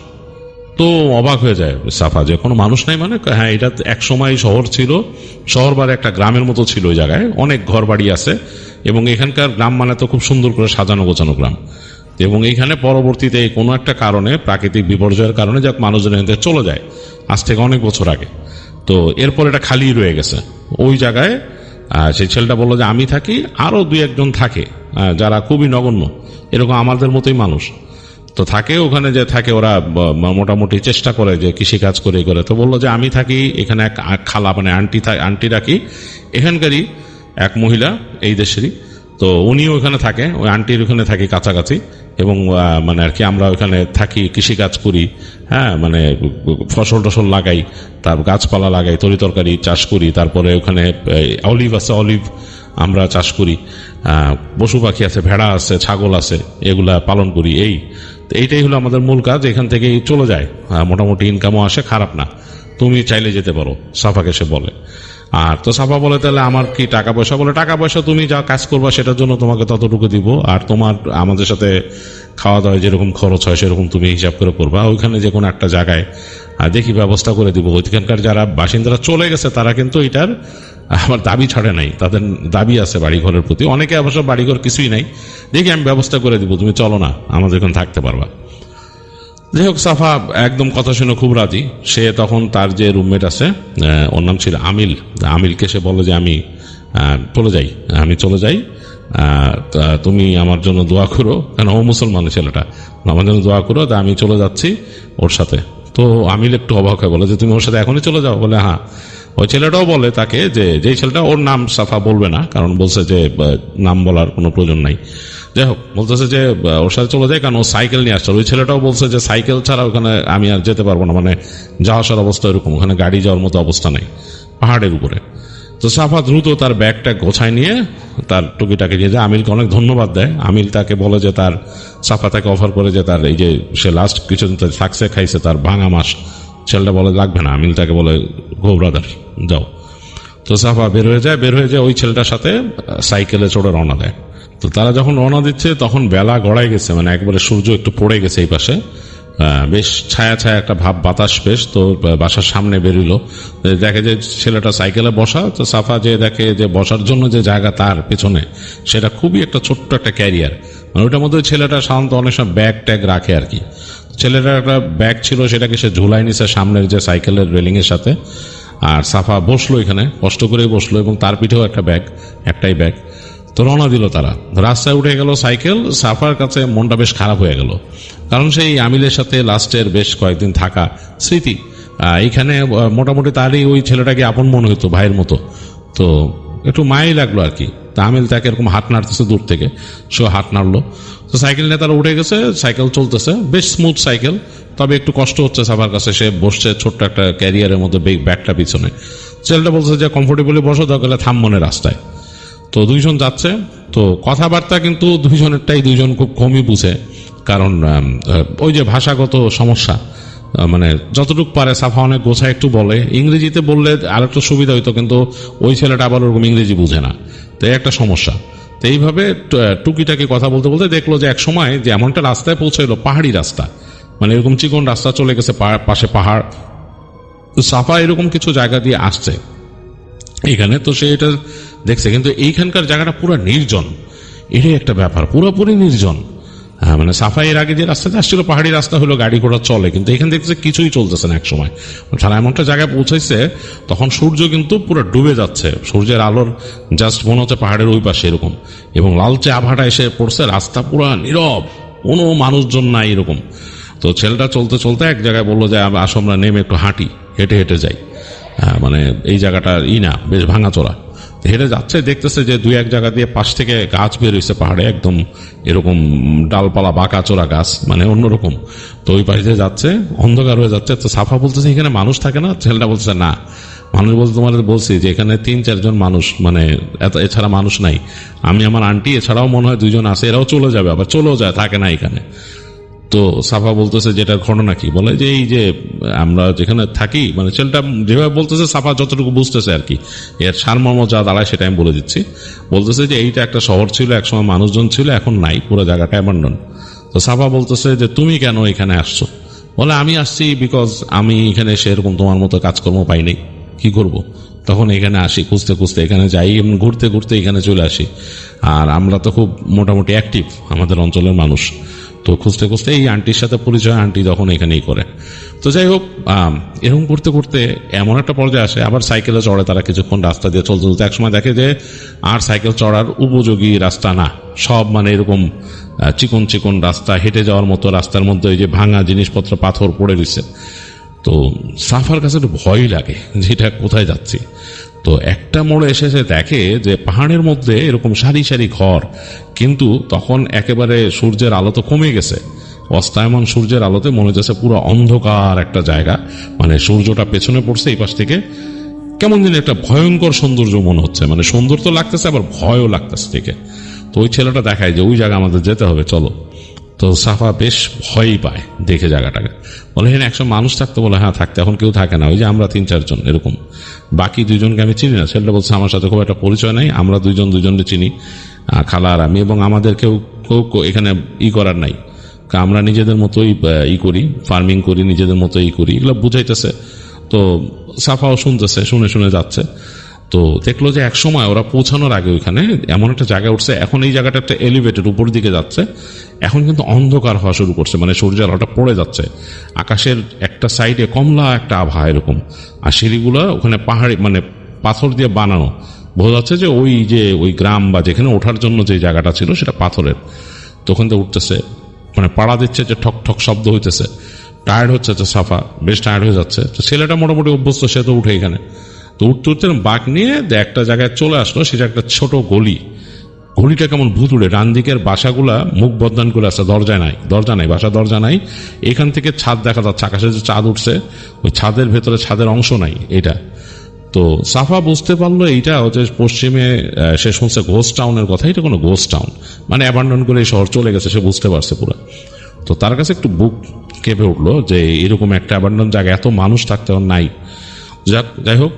তো অবাক হয়ে যায় সাফা যে কোনো মানুষ নাই মানে, হ্যাঁ এটা এক সময় শহর ছিল, শহর বা একটা গ্রামের মতো ছিল, ওই জায়গায় অনেক ঘর বাড়ি আছে এবং এখানকার গ্রাম মানে তো খুব সুন্দর করে সাজানো গোছানো গ্রাম। এবং এইখানে পরবর্তীতে কোনো একটা কারণে, প্রাকৃতিক বিপর্যয়ের কারণে যাক মানুষজন এখান থেকে চলে যায় আজ থেকে অনেক বছর আগে। তো এরপর এটা খালি রয়ে গেছে ওই জায়গায়। সেই ছেলেটা বললো যে আমি থাকি, আরো দুই একজন থাকে যারা খুবই নগণ্য, এরকম আমাদের মতোই মানুষ, তো থাকে ওখানে, যে থাকে ওরা মোটামুটি চেষ্টা করে যে কৃষিকাজ করে করে। তো বললো যে আমি থাকি এখানে, এক খালা মানে আন্টি রাখি, এখানকারই এক মহিলা এই দেশেরই, তো উনিও ওখানে থাকে, ওই আন্টির ওখানে থাকি কাছাকাছি। এবং মানে আর কি আমরা ওখানে থাকি, কৃষিকাজ করি, হ্যাঁ মানে ফসল টসল লাগাই, তার গাছপালা লাগাই, তরি তরকারি চাষ করি, তারপরে ওখানে অলিভ আছে, অলিভ আমরা চাষ করি, পশু পাখি আছে, ভেড়া আছে, ছাগল আছে, এগুলা পালন করি। এইটাই হলো আমাদের মূল কাজ। এখান থেকেই চলে যায়, মোটামুটি ইনকামও আসে, খারাপ না, তুমি চাইলে যেতে পারো, সাফাকে সে বলে। আর তো সাফা বলে তাহলে আমার কি টাকা পয়সা? বলে টাকা পয়সা তুমি যা কাজ করবা সেটার জন্য তোমাকে ততটুকু দিব, আর তোমার আমাদের সাথে খাওয়া দাওয়া যেরকম খরচ হয় সেরকম তুমি হিসাব করে করবা। ওইখানে যে কোনো একটা জায়গায় দেখি ব্যবস্থা করে দিব। ওইখানকার যারা বাসিন্দারা চলে গেছে তারা কিন্তু এটার আমার দাবি ছাড়ে নাই, তাদের দাবি আছে বাড়িঘরের প্রতি। অনেকে অবশ্য বাড়িঘর কিছুই নাই, দেখি আমি ব্যবস্থা করে দিব, তুমি চলো না, আমাদের এখানে থাকতে পারবা। যাই হোক, সাফা একদম কথা শুনে খুব রাজি। সে তখন তার যে রুমমেট আছে, ওর নাম ছিল আমিল, আমিলকে সে বলে যে আমি চলে যাই, তুমি আমার জন্য দোয়া করো, কেন ও মুসলমান ছেলেটা, আমার জন্য দোয়া করো, তা আমি চলে যাচ্ছি ওর সাথে। তো আমিল একটু অবাক হয়ে বলে যে তুমি ওর সাথে এখনই চলে যাও? বলে হ্যাঁ। ওই ছেলেটাও বলে তাকে যে ছেলেটা, ওর নাম সাফা বলবে না, কারণ বলছে যে নাম বলার কোনো প্রয়োজন নাই। যাই হোক, বলতেছে যে ওর সাথে চলে যায়, কারণ ও সাইকেল নিয়ে আসছে। ওই ছেলেটাও বলছে যে সাইকেল ছাড়া ওখানে আমি আর যেতে পারবো না, মানে যাওয়া আসার অবস্থা এরকম, ওখানে গাড়ি যাওয়ার মতো অবস্থা নেই পাহাড়ের উপরে। তো সাফা দ্রুত তার ব্যাগটা গোছায় নিয়ে তার টুকিটাকে দিয়ে যায়, আমিলকে অনেক ধন্যবাদ দেয়। আমিল তাকে বলে যে সাফা তাকে অফার করে যে তার এই যে সে লাস্ট কিছুদিন থাকছে, খাইছে তার ভাঙা মাছ। ছেলেটা বলে লাগবে না, আমিল তাকে বলে গো ব্রাদার যাও। তো সাফা বের হয়ে যায় ওই ছেলেটার সাথে সাইকেলে চড়ে রওনা দেয়। তো তারা যখন রওনা দিচ্ছে তখন বেলা গড়াই গেছে, মানে একবারে সূর্য একটু পড়ে গেছে এই পাশে, বেশ ছায়া ছায়া একটা ভাব, বাতাস বেশ। তো বাসার সামনে বেরিল, দেখে যে ছেলেটা সাইকেলে বসা। তো সাফা যে দেখে যে বসার জন্য যে জায়গা তার পেছনে, সেটা খুবই একটা ছোট্ট একটা ক্যারিয়ার, মানে ওইটার মধ্যে ছেলেটা সাধারণত অনেক সময় ব্যাগ ট্যাগ রাখে আর কি। ছেলেটার একটা ব্যাগ ছিল, সেটাকে সে ঝুলাই নিছে সামনের যে সাইকেলের রেলিং এর সাথে। আর সাফা বসলো এখানে, কষ্ট করেই বসলো, এবং তার পিঠেও একটা ব্যাগ, একটাই ব্যাগ। তো রওনা দিল তারা, রাস্তায় উঠে গেল সাইকেল। সাফার কাছে মনটা বেশ খারাপ হয়ে গেল, কারণ সেই আমিলের সাথে লাস্টের বেশ কয়েকদিন থাকা স্মৃতি, এইখানে মোটামুটি তারই ওই ছেলেটাকে আপন মনে হতো, ভাইয়ের মতো। তো একটু মায়াই লাগলো আর কি। তা আমিল তাকে এরকম হাত নাড়তেছে দূর থেকে, সে হাত নাড়লো। তো সাইকেল নিয়ে তারা উঠে গেছে, সাইকেল চলতেছে, বেশ স্মুথ সাইকেল, তবে একটু কষ্ট হচ্ছে সাফার কাছে। সে বসছে ছোট্ট একটা ক্যারিয়ারের মধ্যে, ব্যাগটা পিছনে। ছেলেটা বলছে যে কমফোর্টেবলি বসো, দরকার থাম মনে রাস্তায়। তো দুইজন যাচ্ছে, তো কথাবার্তা কিন্তু দুইজন খুব কমই বুঝে, কারণ ওই যে ভাষাগত সমস্যা, মানে যতটুকু পারে সাফা অনেক গোছায় একটু বলে, ইংরেজিতে বললে আরেকটু সুবিধা হইতো, কিন্তু ওই ছেলেটা আবার ওরকম ইংরেজি বুঝে না, তো একটা সমস্যা। তো এইভাবে টুকিটাকি কথা বলতে বলতে দেখলো যে এক সময় যে এমনটা রাস্তায় পৌঁছাইলো, পাহাড়ি রাস্তা, মানে এরকম চিকন রাস্তা চলে গেছে, পাশে পাহাড়। সাফা এরকম কিছু জায়গা দিয়ে আসছে এখানে, তো সে এটা দেখছে, কিন্তু এইখানকার জায়গাটা পুরো নির্জন, এটাই একটা ব্যাপার, পুরোপুরি নির্জন। মানে সাফাইয়ের আগে যে রাস্তাতে আসছিল পাহাড়ি রাস্তা হলো, গাড়ি ঘোড়া চলে, কিন্তু এখানে দেখতেছে কিছুই চলতেছে না এক সময়। তারা এমন একটা জায়গায় পৌঁছাইছে তখন সূর্য কিন্তু পুরো ডুবে যাচ্ছে, সূর্যের আলোর জাস্ট মনে হচ্ছে পাহাড়ের ওই পাশে এরকম, এবং লালচে আভাটা এসে পড়ছে, রাস্তা পুরো নীরব, কোনো মানুষজন নাই এরকম। তো ছেলেটা চলতে চলতে এক জায়গায় বললো যে আসো আমরা নেমে একটু হাঁটি, হেঁটে হেঁটে যাই, মানে এই জায়গাটা না বেশ ভাঙাচোরা। হেঁটে যাচ্ছে, দেখতেছে যে দুই এক জায়গা দিয়ে পাশ থেকে গাছ বের হয়েছে পাহাড়ে, একদম এরকম ডালপালা বাঁকা চোরা গাছ, মানে অন্যরকম। তো ওই পাশ দিয়ে যাচ্ছে, অন্ধকার হয়ে যাচ্ছে। তো সাফা বলতেছে এখানে মানুষ থাকে না? ছেলেটা বলতেছে না। মানুষ বলতে তোমার বলছি যে এখানে 3-4 জন মানুষ, মানে এছাড়া মানুষ নাই। আমি, আমার আন্টি, এছাড়াও মনে হয় 2 জন আছে, এরাও চলে যাবে, আবার চলেও যায়, থাকে না এখানে। তো সাফা বলতেছে যে এটার ঘটনা কি? বলে যে এই যে আমরা যেখানে থাকি, মানে ছেলেটা যেভাবে বলতেছে সাফা যতটুকু বুঝতেছে আর কি, এর সারমর্ম যা দাঁড়ায় সেটা আমি বলে দিচ্ছি। বলতেছে যে এইটা একটা শহর ছিল, একসময় মানুষজন ছিল, এখন নাই, পুরো জায়গাটা অ্যাবান্ডন। তো সাফা বলতেছে যে তুমি কেন এখানে আসছো? বলে আমি আসছি বিকজ আমি এখানে সেরকম তোমার মতো কাজকর্ম পাই নাই, কি করব? তখন এখানে আসি, খুঁজতে খুঁজতে এখানে যাই, ঘুরতে ঘুরতে এখানে চলে আসি। আর আমরা তো খুব মোটামুটি অ্যাক্টিভ আমাদের অঞ্চলের মানুষ, তো খুঁজতে খুঁজতে এই আন্টির সাথে পরিচয়, আন্টি তখন এখানেই করে। তো যাই হোক, এরকম করতে করতে এমন একটা পর্যায়ে আসে, আবার সাইকেলে চড়ে তারা কিছুক্ষণ, রাস্তা দিয়ে চলতে চলতে একসময় দেখে যে আর সাইকেল চড়ার উপযোগী রাস্তা না, সব মানে এরকম চিকন চিকন রাস্তা, হেঁটে যাওয়ার মতো রাস্তার মধ্যে ওই যে ভাঙা জিনিসপত্র, পাথর পড়ে রয়েছে। তো সাফার কাছে একটু ভয় লাগে যে এটা কোথায় যাচ্ছি। তো একটা মোড়ে এসে দেখে যে পাহাড়ের মধ্যে এরকম সারি সারি ঘর, কিন্তু তখন একেবারে সূর্যের আলো তো কমে গেছে, অস্তায়মান সূর্যের আলোতে মনে হচ্ছে পুরো অন্ধকার একটা জায়গা, মানে সূর্যটা পেছনে পড়ছে এই পাশ থেকে, কেমন যেন একটা ভয়ঙ্কর সৌন্দর্য মনে হচ্ছে, মানে সুন্দর তো লাগতেছে আবার ভয়ও লাগতেছে থেকে। তো ওই ছেলেটা দেখায় যে ওই জায়গা আমাদের যেতে হবে, চলো। তো সাফা বেশ ভয়ই পায় দেখে জায়গাটাকে, বলে হ্যাঁ একসময় মানুষ থাকতো? বলে হ্যাঁ থাকতো, এখন কেউ থাকে না, ওই যে আমরা 3-4 জন এরকম, বাকি 2 জনকে আমি চিনি না। ছেলেটা বলছে আমার সাথে খুব একটা পরিচয় নাই, আমরা 2 জন 2 জনকে চিনি, খালা আর আমি, এবং আমাদের কেউ এখানে করার নাই, আমরা নিজেদের মতোই করি, ফার্মিং করি, নিজেদের মতোই করি, এগুলো বুঝাইতেছে। তো সাফাও শুনতেছে, শুনে শুনে যাচ্ছে। তো দেখলো যে এক সময় ওরা পৌঁছানোর আগে ওইখানে এমন একটা জায়গা উঠছে, এখন এই জায়গাটা একটা এলিভেটেড উপর দিকে যাচ্ছে, এখন কিন্তু অন্ধকার হওয়া শুরু করছে, মানে সূর্যের আলোটা পড়ে যাচ্ছে, আকাশের একটা সাইডে কমলা একটা আভা এরকম, আর সিঁড়িগুলো ওখানে পাহাড়ি মানে পাথর দিয়ে বানানো, বোঝা যাচ্ছে যে ওই গ্রাম বা যেখানে ওঠার জন্য যে জায়গাটা ছিল সেটা পাথরের। তো ওখান থেকে উঠতেছে, মানে পাড়া দিচ্ছে যে ঠক ঠক শব্দ হইতেছে, টায়ার্ড হচ্ছে তো সাফা, বেশ টায়ার্ড হয়ে যাচ্ছে। তো ছেলেটা মোটামুটি অভ্যস্ত, সে তো উঠে এখানে। তো উঠতে উঠতে বাঁক নিয়ে একটা জায়গায় চলে আসলো, সেটা একটা ছোট গলি। গলিটা কেমন ভুতুড়ে, ডান দিকের বাসাগুলা মুখ বদনান করে আছে, দরজা নাই, বাসা দরজা নাই। এখান থেকে ছাদ দেখা যাচ্ছে, আকাশে যে চাঁদ উঠছে, ওই ছাদের ভেতরে ছাদের অংশ নাই এটা। তো সাফা বুঝতে পারলো এইটা হচ্ছে পশ্চিমে, সে শুনছে ঘোস্ট টাউনের কথা, এটা কোনো ঘোস্ট টাউন, মানে অ্যাবান্ডন করে এই শহর চলে গেছে, সে বুঝতে পারছে পুরো। তো তার কাছে একটু বুক কেঁপে উঠলো যে এরকম একটা অ্যাবান্ডন জায়গা, এত মানুষ থাকতে নাই। যাই হোক,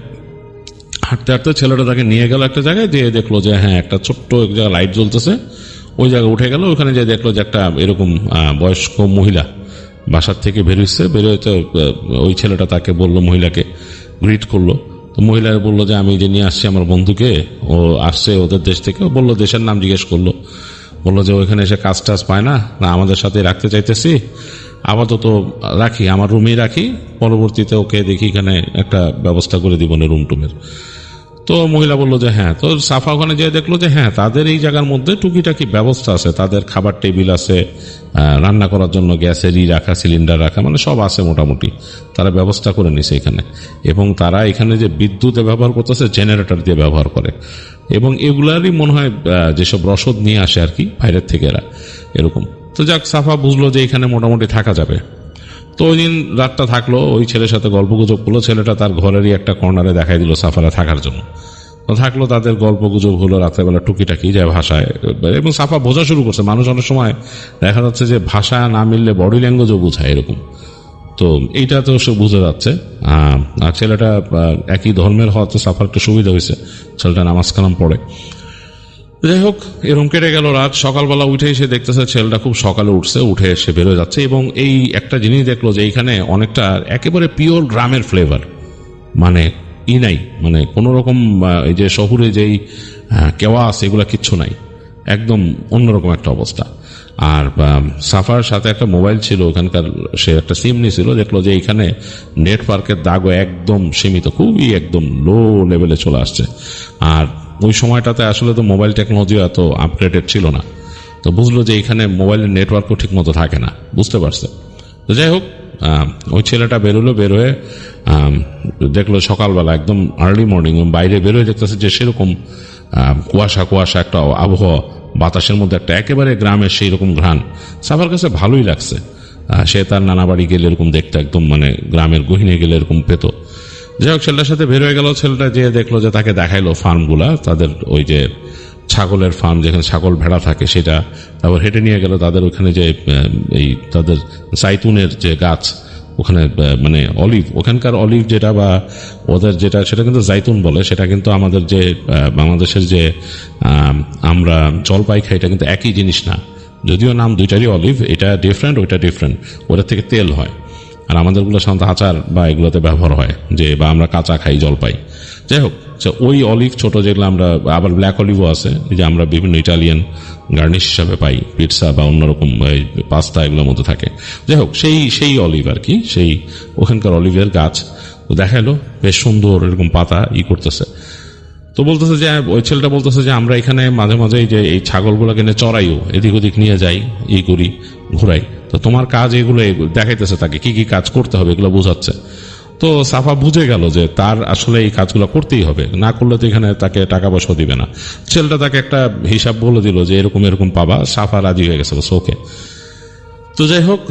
হাঁটতে হাঁটতে ছেলেটা তাকে নিয়ে গেল একটা জায়গায়, দিয়ে দেখলো যে হ্যাঁ একটা ছোট্ট এক জায়গায় লাইট জ্বলতেছে, ওই জায়গায় উঠে গেল। ওখানে যে দেখলো যে একটা এরকম বয়স্ক মহিলা বাসার থেকে বেরোচ্ছে, বেরোতে ওই ছেলেটা তাকে বললো, মহিলাকে গ্রিট করলো। তো মহিলা বললো যে আমি যে নিয়ে আসছি আমার বন্ধুকে, ও আসছে ওদের দেশ থেকে। বললো দেশের নাম জিজ্ঞেস করলো, বললো যে ওইখানে এসে কাজ টাজ পায় না, আমাদের সাথে রাখতে চাইতেছি, আপাতত রাখি, আমার রুমেই রাখি, পরবর্তীতে ওকে দেখি এখানে একটা ব্যবস্থা করে দিব না রুম টুমের। তো মহিলা বললো যে হ্যাঁ। তো সাফা ওখানে যেয়ে দেখলো যে হ্যাঁ তাদের এই জায়গার মধ্যে টুকিটাকি ব্যবস্থা আছে, তাদের খাবার টেবিল আছে, রান্না করার জন্য গ্যাসেরই রাখা, সিলিন্ডার রাখা, মানে সব আছে মোটামুটি, তারা ব্যবস্থা করে নিছে এখানে। এবং তারা এখানে যে বিদ্যুতে ব্যবহার করতেছে, জেনারেটর দিয়ে ব্যবহার করে, এবং এগুলারই মনে হয় যেসব রসদ নিয়ে আসে আর কি বাইরের থেকে এরা এরকম। তো যাক, সাফা বুঝলো যে এখানে মোটামুটি থাকা যাবে। তো ওই দিন রাতটা থাকলো, ওই ছেলের সাথে গল্প গুজব করলো, ছেলেটা তার ঘরেরই একটা কর্নারে দেখাই দিল সাফারা থাকার জন্য। তো থাকলো, তাদের গল্প গুজব হলো রাত্রেবেলা টুকিটাকি যায় ভাষায়, এবং সাফা বোঝা শুরু করছে। মানুষ অনেক সময় দেখা যাচ্ছে যে ভাষা না মিললে বডি ল্যাঙ্গুয়েজও বোঝায় এরকম, তো এইটা তো সে বুঝে যাচ্ছে। আর ছেলেটা একই ধর্মের হওয়াতে সাফার একটু সুবিধা হয়েছে, ছেলেটা নামাজ কালাম পড়ে। যাই হোক, এরম কেটে গেল রাত। সকালবেলা উঠে এসে দেখতেছে ছেলেটা খুব সকালে উঠছে, উঠে এসে বেরোয় যাচ্ছে, এবং এই একটা জিনিস দেখলো যে এইখানে অনেকটা একেবারে পিওর গ্রামের ফ্লেভার, মানে নাই, মানে কোনো রকম এই যে শহুরে যেই কেওয়াস এগুলা কিচ্ছু নাই, একদম অন্যরকম একটা অবস্থা। আর সাফার সাথে একটা মোবাইল ছিল ওখানকার, সে একটা সিম নিয়েছিল, দেখলো যে এখানে নেটওয়ার্কের দাগও একদম সীমিত, খুবই একদম লো লেভেলে চলে আসছে। আর ওই সময়টাতে আসলে তো মোবাইল টেকনোলজিও এত আপগ্রেডেড ছিল না, তো বুঝলো যে এখানে মোবাইলের নেটওয়ার্কও ঠিক মতো থাকে না, বুঝতে পারছে। তো যাই হোক, ওই ছেলেটা বেরোলো, বের হয়ে দেখলো সকালবেলা একদম আর্লি মর্নিং বাইরে বেরোয় দেখতেছে যে সেরকম কুয়াশা কুয়াশা একটা আবহাওয়া, বাতাসের মধ্যে একটা একেবারে গ্রামের সেই রকম ঘ্রাণ। সাফার কাছে ভালোই লাগছে, সে তার নানা বাড়ি গেলে এরকম দেখতে একদম মানে গ্রামের গহীনে গেলে এরকম পেত। যাই হোক, ছেলেটার সাথে বের হয়ে গেল। ছেলেটা যে দেখলো যে তাকে দেখাইলো ফার্মগুলা, তাদের ওই যে ছাগলের ফার্ম যেখানে ছাগল ভেড়া থাকে সেটা, তারপর হেঁটে নিয়ে গেল তাদের ওখানে যে এই তাদের জাইতুনের যে গাছ, ওখানে মানে অলিভ, ওখানকার অলিভ যেটা বা ওদের যেটা সেটা কিন্তু জাইতুন বলে, সেটা কিন্তু আমাদের যে বাংলাদেশের যে আমরা জলপাই খাই এটা কিন্তু একই জিনিস না, যদিও নাম দুইটারই অলিভ, এটা ডিফারেন্ট ওইটা ডিফারেন্ট, ওটার থেকে তেল হয়। আর আমাদেরগুলো সাধারণত আচার বা এগুলোতে ব্যবহার হয়, যে বা আমরা কাঁচা খাই জলপাই। যাই হোক, ওই অলিভ ছোট যেগুলো আমরা, আবার ব্ল্যাক অলিভও আছে যে আমরা বিভিন্ন ইটালিয়ান গার্নিশ হিসাবে পাই, পিৎজা বা অন্যরকম পাস্তা এগুলোর মধ্যে থাকে। যাই হোক, সেই অলিভ আর কি, সেই ওখানকার অলিভের গাছ। তো দেখালো বেশ সুন্দর এরকম পাতা করতেছে। তো বলতেছে যে ওই ছেলেটা বলতেছে যে আমরা এখানে মাঝে মাঝে যে এই ছাগলগুলো কিনে চড়াইও, এদিক ওদিক নিয়ে যাই, করি, ঘুরাই। তো তোমার কাজ এগুলো দেখাইতেছে তাকে কি কি কাজ করতে হবে, এগুলো বোঝাচ্ছে। তো সাফা বুঝে গেল যে তার আসলে এই কাজগুলো করতেই হবে, না করলে তো এখানে তাকে টাকা পয়সা দিবে না। ছেলেটা তাকে একটা হিসাব বলে দিল যে এরকম এরকম পাবা। সাফা রাজি হয়ে গেছে, ওকে। তো যাই হোক,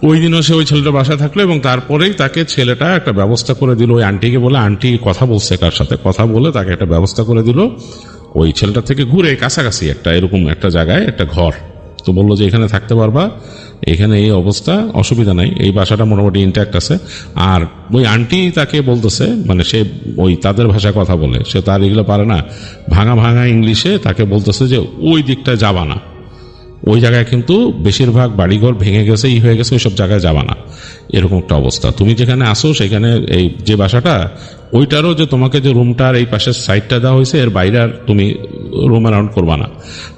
ওই দিনও সে ওই ছেলেটা বাসায় থাকলো এবং তারপরেই তাকে ছেলেটা একটা ব্যবস্থা করে দিল। ওই আন্টিকে বলে, আন্টি কথা বলছে কার সাথে, কথা বলে তাকে একটা ব্যবস্থা করে দিল ওই ছেলেটা থেকে ঘুরে কাছাকাছি একটা এরকম একটা জায়গায় একটা ঘর। তো বললো যে এখানে থাকতে পারবা, এখানে এই অবস্থা, অসুবিধা নাই, এই বাসাটা মোটামুটি ইন্ট্যাক্ট আছে। আর ওই আন্টি তাকে বলতেছে, মানে সে ওই তাদের ভাষায় কথা বলে, সে তার এগুলো পারে না, ভাঙা ভাঙা ইংলিশে তাকে বলতেছে যে ওই দিকটা যাবা না, ওই জায়গায় কিন্তু বেশিরভাগ বাড়িঘর ভেঙে গেছে, হয়ে গেছে, ওইসব জায়গায় যাবা না, এরকম একটা অবস্থা। তুমি যেখানে আসো সেখানে এই যে বাসাটা, ওইটারও যে তোমাকে যে রুমটার এই পাশের সাইডটা দেওয়া হয়েছে এর বাইরে আর তুমি রুম অ্যারাউন্ড করবা না।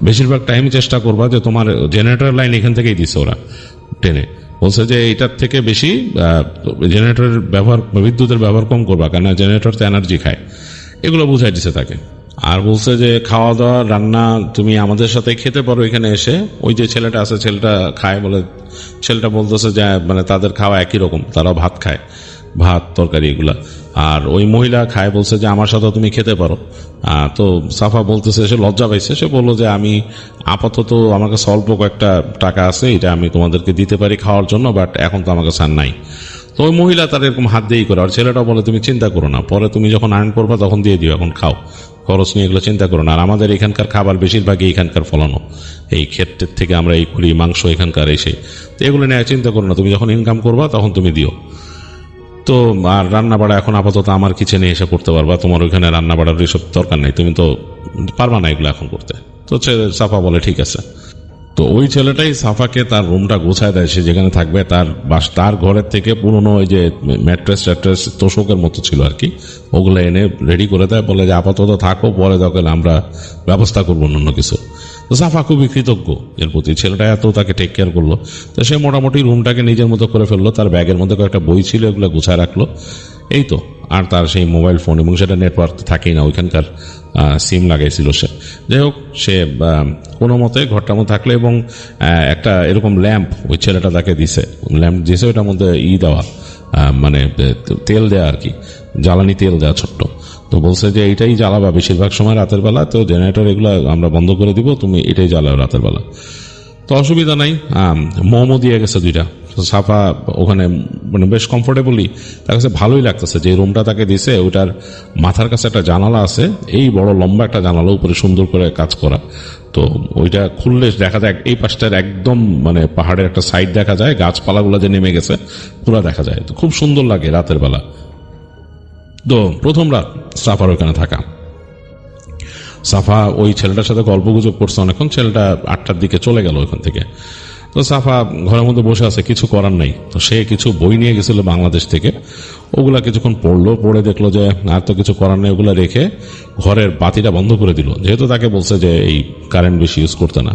বেশিরভাগ টাইম চেষ্টা করবা যে তোমার জেনারেটর লাইন এখান থেকেই দিচ্ছে ওরা টেনে। বলছে যে এইটার থেকে বেশি জেনারেটরের ব্যবহার, বিদ্যুতের ব্যবহার কম করবা, কেন জেনারেটর তো এনার্জি খায়, এগুলো বুঝাই দিছে তাকে। আর বলছে যে খাওয়া দাওয়া রান্না তুমি আমাদের সাথে খেতে পারো এখানে এসে। ওই যে ছেলেটা আছে, ছেলেটা খায় বলে, ছেলেটা বলতেছে যে মানে তাদের খাওয়া একই রকম, তারাও ভাত খায়, ভাত তরকারি এগুলা। আর ওই মহিলা খায়, বলছে যে আমার সাথে তুমি খেতে পারো। তো সাফা বলতেছে, সে লজ্জা পাইছে, সে বললো যে আমি আপাতত আমার কাছে অল্প কয়েকটা টাকা আছে, এটা আমি তোমাদেরকে দিতে পারি খাওয়ার জন্য, বাট এখন তো আমার কাছে আর নাই। তো ওই মহিলা তার এরকম হাত দিয়েই করে। আর ছেলেটা বলে তুমি চিন্তা করো না, পরে তুমি যখন আর্ন করবা তখন দিয়ে দিও, এখন খাও, খরচ নিয়ে এগুলো চিন্তা করো না। আর আমাদের এখানকার খাবার বেশিরভাগই এখানকার ফলানো, এই ক্ষেত্রের থেকে আমরা এই খুলি মাংস এখানকার এসে, তো এগুলো নিয়ে চিন্তা করো না, তুমি যখন ইনকাম করবা তখন তুমি দিও। তো আর রান্না বাড়া এখন আপাতত আমার কিচেনে এসে করতে পারবা, তোমার ওইখানে রান্না বাড়ার এসব দরকার নেই, তুমি তো পারবা না এগুলো এখন করতে। তো সাফা বলে ঠিক আছে। তো ওই ছেলেটাই সাফাকে তার রুমটা গোছায় দেয়, সে যেখানে থাকবে। তার ঘরের থেকে পুরনো ওই যে ম্যাট্রেস ট্যাট্রেস তোষকের মতো ছিল আর কি, ওগুলো এনে রেডি করে দেয়, বলে যে আপাতত থাকো, পরে দরকার আমরা ব্যবস্থা করবো অন্য কিছু। তো সাফা খুবই কৃতজ্ঞ এর প্রতি, ছেলেটা এত তাকে টেক কেয়ার করলো। তো সে মোটামুটি রুমটাকে নিজের মতো করে ফেললো, তার ব্যাগের মধ্যে কয়েকটা বই ছিল, এগুলো গুছায় রাখলো, এই তো। আর তার সেই মোবাইল ফোন, এবং সেটা নেটওয়ার্ক থাকেই না, ওইখানকার সিম লাগাইছিল সে। যাই হোক, সে কোনো মতে ঘরটার মধ্যে থাকলো, এবং একটা এরকম ল্যাম্প ওই ছেলেটা তাকে দিছে, ল্যাম্প দিয়েছে, ওইটার মধ্যে দেওয়া মানে তেল দেওয়া আর কি, জ্বালানি তেল দেওয়া ছোট্ট। তো বলছে যে এইটাই জ্বালাবা বেশিরভাগ সময় রাতের বেলা, তো জেনারেটর এগুলো আমরা বন্ধ করে দিব, তুমি এটাই জ্বালাও রাতের বেলা। তো অসুবিধা নাই। মোমো দিয়ে গেছে 2টা। সাফা ওখানে মানে বেশ কমফোর্টেবলি, তার কাছে ভালোই লাগতেছে যে রুমটা তাকে দিছে, ওইটার মাথার কাছে একটা জানালা আছে, এই বড় লম্বা একটা জানালা, উপরে সুন্দর করে কাজ করা। তো ওইটা খুললে দেখা যায় এই পাশটার একদম মানে পাহাড়ের একটা সাইড দেখা যায়, গাছপালাগুলো যে নেমে গেছে পুরো দেখা যায়। তো খুব সুন্দর লাগে রাতের বেলা। তো প্রথম রাত সাফার ওখানে থাকা। সাফা ওই ছেলেটার সাথে গল্প গুজব করছে অনেকক্ষণ, ছেলেটা 8টার দিকে চলে গেল ওখান থেকে। তো সাফা ঘরের মধ্যে বসে আছে, কিছু করার নাই। তো সে কিছু বই নিয়ে গেছিল বাংলাদেশ থেকে, ওগুলা কিছুক্ষণ পড়লো, পড়ে দেখলো যে আর তো কিছু করার নেই, ওগুলা রেখে ঘরের বাতিটা বন্ধ করে দিল, যেহেতু তাকে বলছে যে এই কারেন্ট বেশি ইউজ করতে না,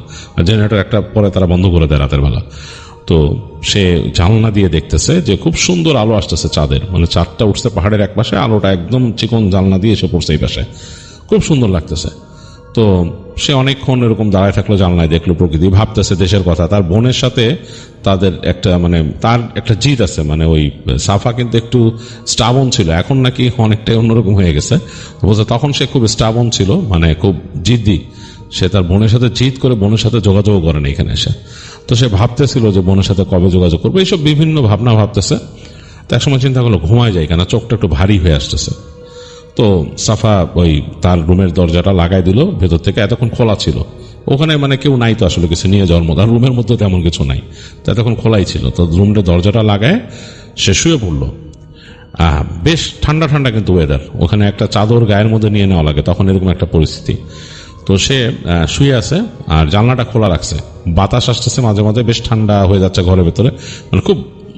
জেনারেটর একটা পরে তারা বন্ধ করে দেয় রাতের বেলা। তো সে জানলা দিয়ে দেখতেছে যে খুব সুন্দর আলো আসতেছে চাঁদের, মানে চাঁদটা উঠছে পাহাড়ের এক পাশে, আলোটা একদম চিকন জানলা দিয়ে এসে পড়ছে এই পাশে, খুব সুন্দর লাগতেছে। তো সে অনেকক্ষণ এরকম দাঁড়ায় থাকলো, জানলায় দেখলো প্রকৃতি, ভাবতেছে দেশের কথা। তার বোনের সাথে তাদের একটা মানে তার একটা জিদ আছে, মানে ওই সাফা কিন্তু একটু স্টাবন ছিল, এখন নাকি অনেকটাই অন্যরকম হয়ে গেছে। বলছে তখন সে খুব স্টাবন ছিল, মানে খুব জিদ্দি। সে তার বোনের সাথে জিদ করে বোনের সাথে যোগাযোগ করে না এখানে এসে। তো সে ভাবতেছিল যে বোনের সাথে কবে যোগাযোগ করবো, এইসব বিভিন্ন ভাবনা ভাবতেছে। তো একসময় চিন্তা করলো ঘুমায় যায়, কেন চোখটা একটু ভারী হয়ে আসতেছে। তো সাফা ওই তার রুমের দরজাটা লাগাই দিল ভেতর থেকে, এতক্ষণ খোলা ছিল, ওখানে মানে কেউ নাই তো আসলে কিছু নিয়ে যাওয়ার মতো, আর রুমের মধ্যে তেমন কিছু নাই, তো এতক্ষণ খোলাই ছিল। তো রুমের দরজাটা লাগায় সে শুয়ে পড়লো। বেশ ঠান্ডা ঠান্ডা কিন্তু ওয়েদার, ওখানে একটা চাদর গায়ের মধ্যে নিয়ে নেওয়া লাগে তখন, এরকম একটা পরিস্থিতি। তো সে শুয়ে আছে আর জানলাটা খোলা রাখছে, বাতাস আসতেছে মাঝে মাঝে, বেশ ঠান্ডা হয়ে যাচ্ছে ঘরের ভেতরে,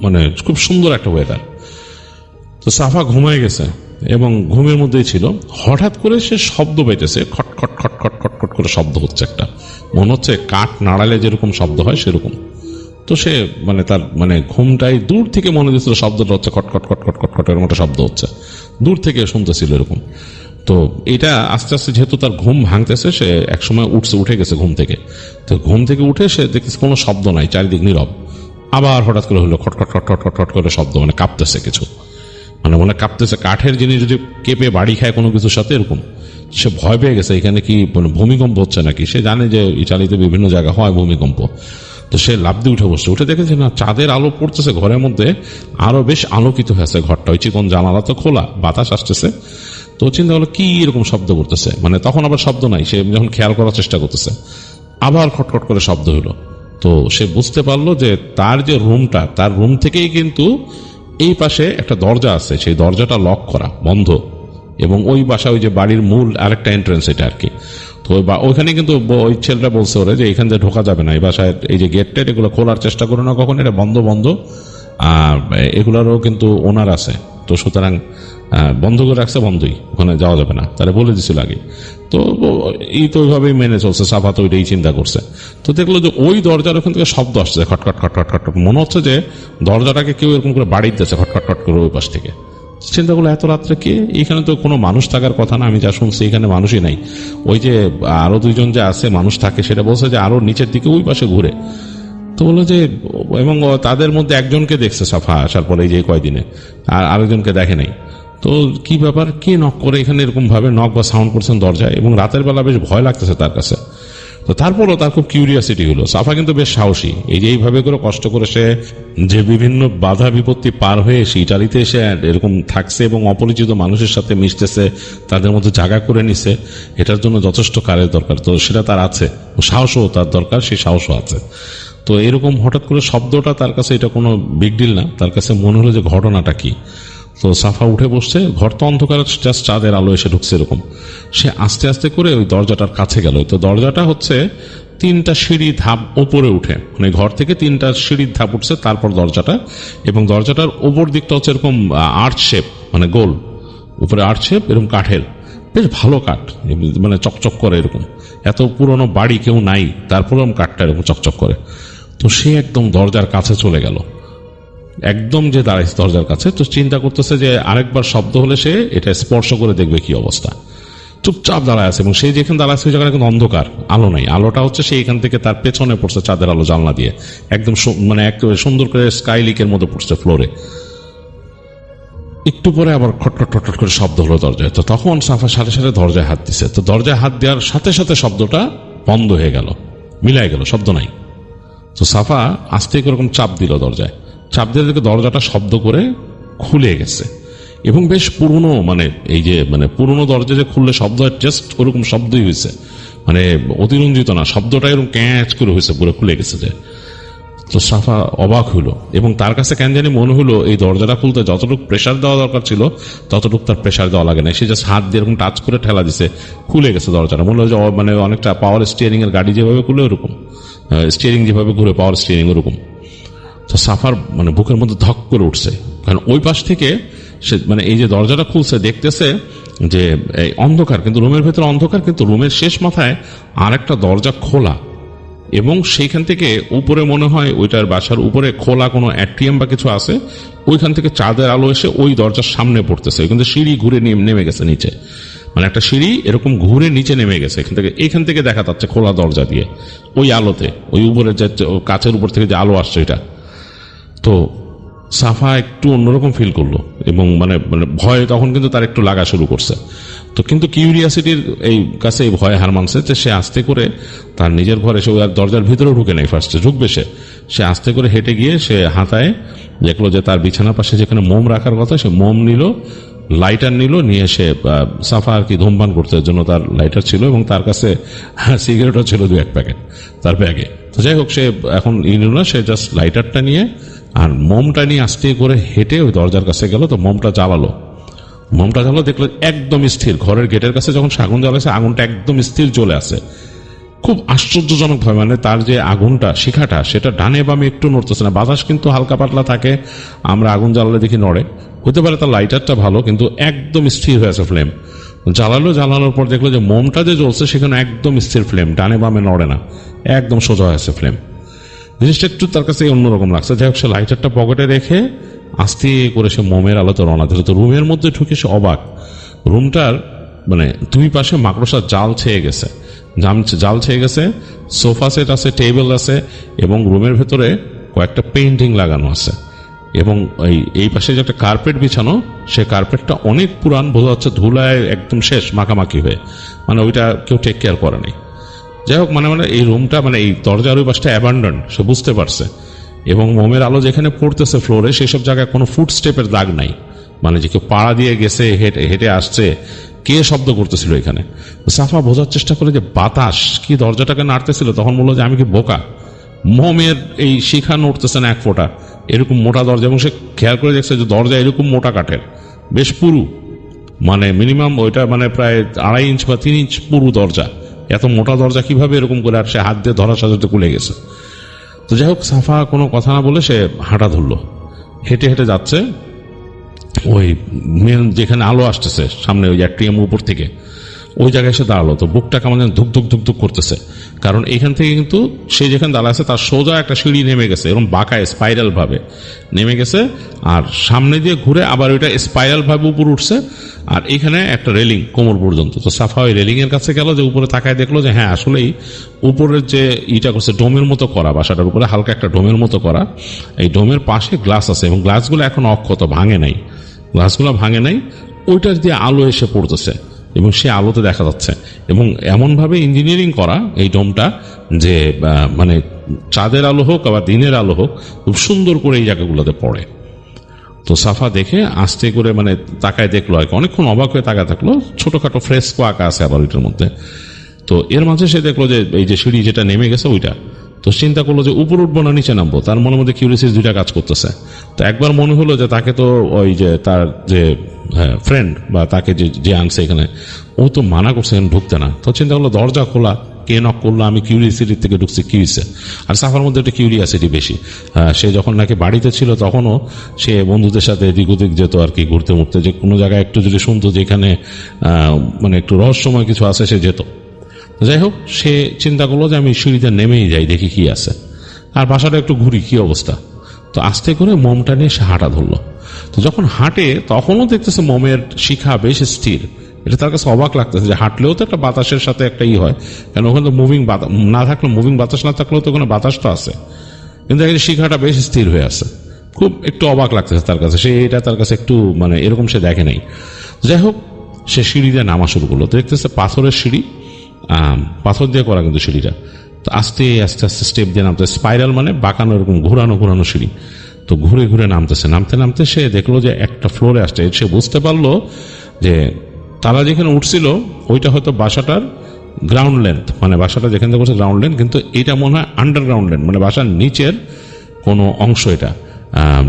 মানে খুব সুন্দর একটা ওয়েদার। তো সাফা ঘুমায় গেছে এবং ঘুমের মধ্যেই ছিল। হঠাৎ করে সে শব্দ পাইতেছে, খটখট খটখট খটখট করে শব্দ হচ্ছে একটা, মনে হচ্ছে কাঠ নাড়ালে যেরকম শব্দ হয় সেরকম। তো সে মানে তার মানে ঘুমটাই দূর থেকে মনে দিচ্ছিল শব্দটা হচ্ছে খটখট খটখট খটখট এর মতো শব্দ হচ্ছে, দূর থেকে শুনতেছিল এরকম। তো এটা আস্তে আস্তে যেহেতু তার ঘুম ভাঙতেছে, সে একসময় উঠে গেছে ঘুম থেকে। তো ঘুম থেকে উঠে সে দেখেছে কোনো শব্দ নাই, চারিদিক নীরব। আবার হঠাৎ করে হলো খটখট খটখট খটখট করে শব্দ, মানে কাঁপতেছে কিছু, মানে মনে কাঁপতেছে, কাঠের জিনিস যদি কেঁপে বাড়ি খায় কোনো কিছুর সাথে এরকম। সে ভয় পেয়ে গেছে, এখানে কি ভূমিকম্প হচ্ছে নাকি। সে জানে যে ইটালিতে বিভিন্ন জায়গা হয় ভূমিকম্প। তো সে লাফ দিয়ে উঠে বসছে, উঠে দেখেছে না চাঁদের আলো পড়তেছে ঘরের মধ্যে, আরো বেশ আলোকিত হয়েছে ঘরটা, ওই চিকন জানালা তো খোলা, বাতাস আসতেছে। তো চিন্তা হলো কি এরকম শব্দ করতেছে, মানে তখন আবার শব্দ নাই, সে যখন খেয়াল করার চেষ্টা করতেছে আবার খটখট করে শব্দ হলো। তো সে বুঝতে পারলো যে তার যে রুমটা, তার রুম থেকেই কিন্তু এই পাশে একটা দরজা আছে, সেই দরজাটা লক করা, বন্ধ, এবং ওই বাসা ওই যে বাড়ির মূল আরেকটা এন্ট্রেন্স এটা আর কি। তো ওইখানে কিন্তু ওই ছেলেটা বলছে ওরে যে এখান থেকে ঢোকা যাবে না, এই বাসায় এই যে গেট টেট এগুলো খোলার চেষ্টা করো না কখন, এটা বন্ধ বন্ধ, আর এগুলারও কিন্তু ওনার আছে, তো সুতরাং বন্ধ করে রাখছে, বন্ধই, ওখানে যাওয়া যাবে না, তারা বলে দিছিল আগে। তো এই তো ওইভাবেই মেনে চলছে, সাফা তো ওইটাই চিন্তা করছে। তো দেখলো যে ওই দরজার ওখান থেকে শব্দ আসছে, খটখট খটখট খটখট, মনে হচ্ছে যে দরজাটাকে কেউ এরকম করে বাড়ি দিতেছে খটখট খট করে ওই পাশ থেকে। চিন্তা করলো এত রাত্রে কে, এখানে তো কোনো মানুষ থাকার কথা না, আমি যা শুনছি এখানে মানুষই নাই। ওই যে আরো দুইজন যে আছে মানুষ থাকে, সেটা বলছে যে আরো নিচের দিকে ওই পাশে ঘুরে। তো বললো যে, এবং তাদের মধ্যে একজনকে দেখছে সাফা আসার পরে এই যে কয়দিনে, আর আরেকজনকে দেখে নাই। তো কি ব্যাপার, কে নক করে এখানে এরকম ভাবে নক বা সাউন্ড করছেন দরজায়, এবং রাতের বেলা বেশ ভয় লাগতেছে তার কাছে। তো তারপরও তার খুব কিউরিয়াসিটি হলো। সাফা কিন্তু বেশ সাহসী, এই যে এইভাবে করে কষ্ট করে সে যে বিভিন্ন বাধা বিপত্তি পার হয়ে এসে ইটালিতে এসে এরকম থাকছে এবং অপরিচিত মানুষের সাথে মিশতেছে, তাদের মধ্যে জায়গা করে নিছে, এটার জন্য যথেষ্ট কারের দরকার, তো সেটা তার আছে, সাহসও তার দরকার, সেই সাহসও আছে। তো এরকম হঠাৎ করে শব্দটা তার কাছে এটা কোনো বিগ ডিল না, তার কাছে মনে হলো যে ঘটনাটা কি। তো সাফা উঠে বসছে, ঘর তো অন্ধকার, জাস্ট চাঁদের আলো এসে ঢুকছে এরকম। সে আস্তে আস্তে করে ওই দরজাটার কাছে গেল। তো দরজাটা হচ্ছে 3টা সিঁড়ি ধাপ উপরে উঠে, মানে ঘর থেকে 3টা সিঁড়ির ধাপ উঠছে, তারপর দরজাটা, এবং দরজাটার ওপর দিকটা হচ্ছে এরকম আর্চ শেপ, মানে গোল, উপরে আর্চ শেপ, এরকম কাঠের, বেশ ভালো কাঠ, মানে চকচক করে এরকম, এত পুরনো বাড়ি কেউ নাই, তারপর কাঠটা এরকম চকচক করে। তো সে একদম দরজার কাছে চলে গেল, একদম যে দাঁড়াইছে দরজার কাছে। তো চিন্তা করতেছে যে আরেকবার শব্দ হলে সে এটা স্পর্শ করে দেখবে কি অবস্থা। চুপচাপ দাঁড়ায় আছে, এবং সেই যেখানে দাঁড়ায় সেই জায়গাটা কিন্তু অন্ধকার, আলো নাই। আলোটা হচ্ছে সেই এখান থেকে তার পেছনে পড়ছে চাঁদের আলো জানলা দিয়ে, একদম মানে একেবারে সুন্দর করে স্কাই লিকের মধ্যে পড়ছে ফ্লোরে। একটু পরে আবার খটখট খটখট করে শব্দ হলো দরজায়। তো তখন সাফা সাথে সাথে দরজায় হাত দিছে। তো দরজায় হাত দেওয়ার সাথে সাথে শব্দটা বন্ধ হয়ে গেল, মিলাই গেল, শব্দ নাই। তো সাফা আস্তে এরকম চাপ দিল দরজায়, চাপ দিয়ে দেখে দরজাটা শব্দ করে খুলে গেছে, এবং বেশ পুরনো, মানে এই যে মানে পুরনো দরজা যে খুললে শব্দ হয়, জাস্ট ওরকম শব্দই হয়েছে, মানে অতিরঞ্জিত না, শব্দটা এরকম ক্যাচ করে হয়েছে, পুরো খুলে গেছে যে। তো সাফা অবাক হইল, এবং তার কাছে কেন জানি মনে হলো এই দরজাটা খুলতে যতটুকু প্রেশার দেওয়া দরকার ছিল ততটুকু তার প্রেশার দেওয়া লাগে না, সে জাস্ট হাত দিয়ে এরকম টাচ করে ঠেলা দিছে, খুলে গেছে দরজাটা। মনে হলো যে মানে অনেকটা পাওয়ার স্টিয়ারিং এর গাড়ি যেভাবে খুলে ওরকম স্টিয়ারিং যেভাবে ঘুরে, পাওয়ার স্টিয়ারিং ওরকম। তো সাফার মানে বুকের মধ্যে ধক করে উঠছে, কারণ ওই পাশ থেকে সে মানে এই যে দরজাটা খুলছে দেখতেছে যে এই অন্ধকার, কিন্তু রুমের ভেতরে অন্ধকার, কিন্তু রুমের শেষ মাথায় আর একটা দরজা খোলা, এবং সেইখান থেকে উপরে মনে হয় ওইটার বাসার উপরে খোলা কোনো অ্যাট্রিয়াম বা কিছু আছে, ওইখান থেকে চাঁদের আলো এসে ওই দরজার সামনে পড়তেছে। কিন্তু সিঁড়ি ঘুরে নেমে গেছে নিচে, মানে একটা সিঁড়ি এরকম ঘুরে নিচে নেমে গেছে এখান থেকে দেখা যাচ্ছে খোলা দরজা দিয়ে ওই আলোতে, ওই উপরে যে কাচের উপর থেকে যে আলো আসছে এটা। তো সাফা একটু অন্যরকম ফিল করলো, এবং মানে ভয় তখন কিন্তু তার একটু লাগা শুরু করছে। তো কিন্তু কিউরিয়াসিটির এই কাছে এই ভয় হার মানছে, যে সে আস্তে করে তার নিজের ঘরে, সে দরজার ভিতরেও ঢুকে নেই, ফার্স্টে ঢুকবে সে আস্তে করে হেঁটে গিয়ে সে হাতায় দেখলো যে তার বিছানার পাশে যেখানে মোম রাখার কথা, সে মোম নিল, লাইটার নিল, নিয়ে সে সাফা আর কি ধূমপান করতে জন্য তার লাইটার ছিল, এবং তার কাছে সিগারেটও ছিল 2-1 প্যাকেট তার ব্যাগে। তো যাই হোক, সে এখন নিল না, সে জাস্ট লাইটারটা নিয়ে আর মোমটা নিয়ে আস্তে করে হেঁটে ওই দরজার কাছে গেল। তো মোমটা জ্বালালো, দেখলো একদম স্থির। ঘরের গেটের কাছে যখন সে আগুন জ্বালাচ্ছে, আগুনটা একদম স্থির জ্বলে আছে, খুব আশ্চর্যজনক ভাবে। মানে তার যে আগুনটা, শিখাটা, সেটা ডানে বামে একটু নড়তেছে না। বাতাস কিন্তু হালকা পাতলা থাকে, আমরা আগুন জ্বালালে দেখি নড়ে, হতে পারে তার লাইটারটা ভালো, কিন্তু একদম স্থির হয়েছে ফ্লেম। জ্বালানোর পর দেখলো যে মোমটা যে জ্বলছে সেখানে একদম স্থির ফ্লেম, ডানে বামে নড়ে না, একদম সোজা হয়েছে ফ্লেম। জিনিসটা একটু তার কাছে অন্যরকম লাগছে। যাই হোক, সে লাইটারটা পকেটে রেখে আস্তে করে সে মোমের আলোতে রওনা দিল। তো রুমের মধ্যে ঢুকে সে অবাক, রুমটার মানে 2 পাশে মাকড়সার জাল ছেয়ে গেছে, সোফা সেট আছে, টেবিল আছে, এবং রুমের ভেতরে কয়েকটা পেইন্টিং লাগানো আছে, এবং এই পাশে যে একটা কার্পেট বিছানো, সে কার্পেটটা অনেক পুরান, বোঝা যাচ্ছে ধুলায় একদম শেষ, মাখামাখি হয়ে, মানে ওইটা কেউ টেক কেয়ার করে নাই। যাই হোক, মানে এই রুমটা, মানে এই দরজার ওই পাশটা অ্যাবান্ডন, সে বুঝতে পারছে। এবং মোমের আলো যেখানে পড়তেছে ফ্লোরে, সেসব জায়গায় কোনো ফুট স্টেপের দাগ নাই, মানে যে কেউ পাড়া দিয়ে গেছে, হেঁটে আসছে, কে শব্দ করতেছিল এখানে। সাফা বোঝার চেষ্টা করে যে বাতাস কি দরজাটাকে নাড়তেছিল। তখন বললো যে আমি কি বোকা, মোমের এই শিখা নড়তেছে না 1 ফোঁটা, এরকম মোটা দরজা। এবং সে খেয়াল করে দেখছে যে দরজা এরকম মোটা কাঠের, বেশ পুরু, মানে মিনিমাম ওইটা মানে প্রায় 2.5 ইঞ্চ বা 3 ইঞ্চ পুরু দরজা। এত মোটা দরজা কিভাবে এরকম করে, আর সে হাত দিয়ে ধরার সাথে খুলে গেছে। তো যাই হোক, সাফা কোনো কথা না বলে সে হাঁটা ধরলো, হেঁটে হেঁটে যাচ্ছে ওই মেন যেখানে আলো আসতেছে সামনে, ওই অ্যাট্রিয়াম উপর থেকে, ওই জায়গায় এসে দাঁড়ালো। তো বুকটা কেমন যেন ধুক ধুক ধুক ধুক করতেছে, কারণ এইখান থেকে কিন্তু সে যেখানে দাঁড়া আছে তার সোজা একটা সিঁড়ি নেমে গেছে, এরকম বাঁকায় স্পাইরাল ভাবে নেমে গেছে, আর সামনে দিয়ে ঘুরে আবার ওইটা স্পাইরাল ভাবে উপর উঠছে, আর এখানে একটা রেলিং কোমর পর্যন্ত। তো সাফা ওই রেলিং এর কাছে গেল, যে উপরে তাকায় দেখলো যে হ্যাঁ, আসলেই উপরের যে ইটা করছে ডোমের মতো করা, বাসাটার উপরে হালকা একটা ডোমের মতো করা, এই ডোমের পাশে গ্লাস আছে, এবং গ্লাসগুলো এখন অক্ষত, ভাঙে নাই, গ্লাসগুলো ভাঙে নাই, ওইটার দিয়ে আলো এসে পড়তেছে, এবং সে আলোতে দেখা যাচ্ছে। এবং এমনভাবে ইঞ্জিনিয়ারিং করা এই ডোমটা, যে মানে চাঁদের আলো হোক আবার দিনের আলো হোক, খুব সুন্দর করে এই জায়গাগুলোতে পড়ে। তো সাফা দেখে আস্তে করে মানে তাকায় দেখলো, আর অনেকক্ষণ অবাক হয়ে তাকায় থাকলো, ছোটখাটো ফ্রেস্কো আঁকা আছে আবার ওইটার মধ্যে। তো এর মাঝে সে দেখলো যে এই যে সিঁড়ি যেটা নেমে গেছে ওইটা, তো চিন্তা করলো যে উপর উঠবো না নিচে নামবো। তার মনের মধ্যে কিউরিয়াসিটি 2টা কাজ করতেছে। তো একবার মনে হলো যে তাকে তো ওই যে তার যে ফ্রেন্ড বা তাকে যে আনছে এখানে, ও তো মানা করছে এখানে ঢুকতে না। তো চিন্তা করলো দরজা খোলা, কে নক করলো, আমি কিউরিয়াসিটির থেকে ঢুকছি, কি হয়েছে। আর সাফার মধ্যে একটা কিউরিয়াসিটি বেশি। সে যখন নাকি বাড়িতে ছিল তখনও সে বন্ধুদের সাথে এদিক ওদিক যেত আর কি, ঘুরতে মুড়তে, যে কোনো জায়গায় একটু যদি শুনতো যে এখানে মানে একটু রহস্যময় কিছু আছে, সে যেত। যাই হোক, সে চিন্তা করলো যে আমি সিঁড়িতে নেমেই যাই, দেখি কি আছে, আর বাসাটা একটু ঘুরি, কি অবস্থা। তো আস্তে করে মোমটা নিয়ে সে হাঁটা ধরলো। তো যখন হাঁটে তখনও দেখতেছে মোমের শিখা বেশ স্থির। এটা তার কাছে অবাক লাগতেছে যে হাঁটলেও তো একটা বাতাসের সাথে একটা হয়, কারণ ওখানে তো মুভিং না থাকলেও, মুভিং বাতাস না থাকলেও তো ওখানে বাতাস তো আছে, কিন্তু এখানে শিখাটা বেশ স্থির হয়ে আছে। খুব একটু অবাক লাগতেছে তার কাছে, সে এটা তার কাছে একটু মানে এরকম সে দেখে নাই। যাই হোক, সে সিঁড়ি দিয়ে নামা শুরু করলো। দেখতেছে পাথরের সিঁড়ি, পাথর দিয়ে করা কিন্তু সিঁড়িটা। তো আস্তে আস্তে আস্তে স্টেপ দিয়ে নামতে, স্পাইরাল মানে বাঁকানো, এরকম ঘোরানো সিঁড়ি। তো ঘুরে ঘুরে নামতেছে, নামতে সে দেখলো যে একটা ফ্লোরে আসছে। সে বুঝতে পারলো যে তারা যেখানে উঠছিল ওইটা হয়তো বাসাটার গ্রাউন্ড লেন্থ, মানে বাসাটা যেখান থেকে গ্রাউন্ড লেন্থ, কিন্তু এটা মনে হয় আন্ডারগ্রাউন্ড লেন্থ, মানে বাসার নিচের কোনো অংশ এটা।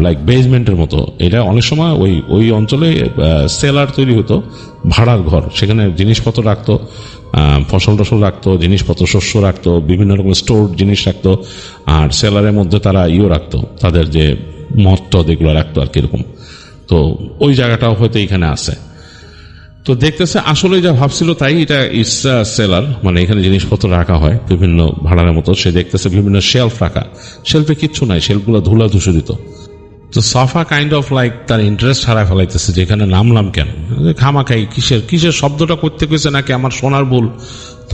লাইক বেসমেন্টের মতো। এটা অনেক সময় ওই ওই অঞ্চলে সেলার তৈরি হতো, ভাড়ার ঘর, সেখানে জিনিসপত্র রাখতো, ফসল টসল রাখতো, জিনিসপত্র শস্য রাখতো, বিভিন্ন রকম স্টোর জিনিস রাখতো, আর সেলারের মধ্যে তারা রাখতো, তাদের যে মদ টদ এগুলো রাখতো আর কিরকম। তো ওই জায়গাটাও হয়তো এখানে আছে। তো দেখতেছে আসলে যা ভাবছিল তাই, এটা ইটস সেলার, মানে এখানে জিনিসপত্র রাখা হয় বিভিন্ন ভাড়ার মতো। সে দেখতেছে বিভিন্ন শেলফ রাখা, শেলফে কিচ্ছু নাই, শেলফগুলো ধুলা ধূসরিত। তো সাফা কাইন্ড অফ লাইক তার ইন্টারেস্ট হারায় ফেলাইতেছে যে এখানে নামলাম কেন, খামাখাই কিসের শব্দটা করতে কইছে নাকি আমার শোনার ভুল।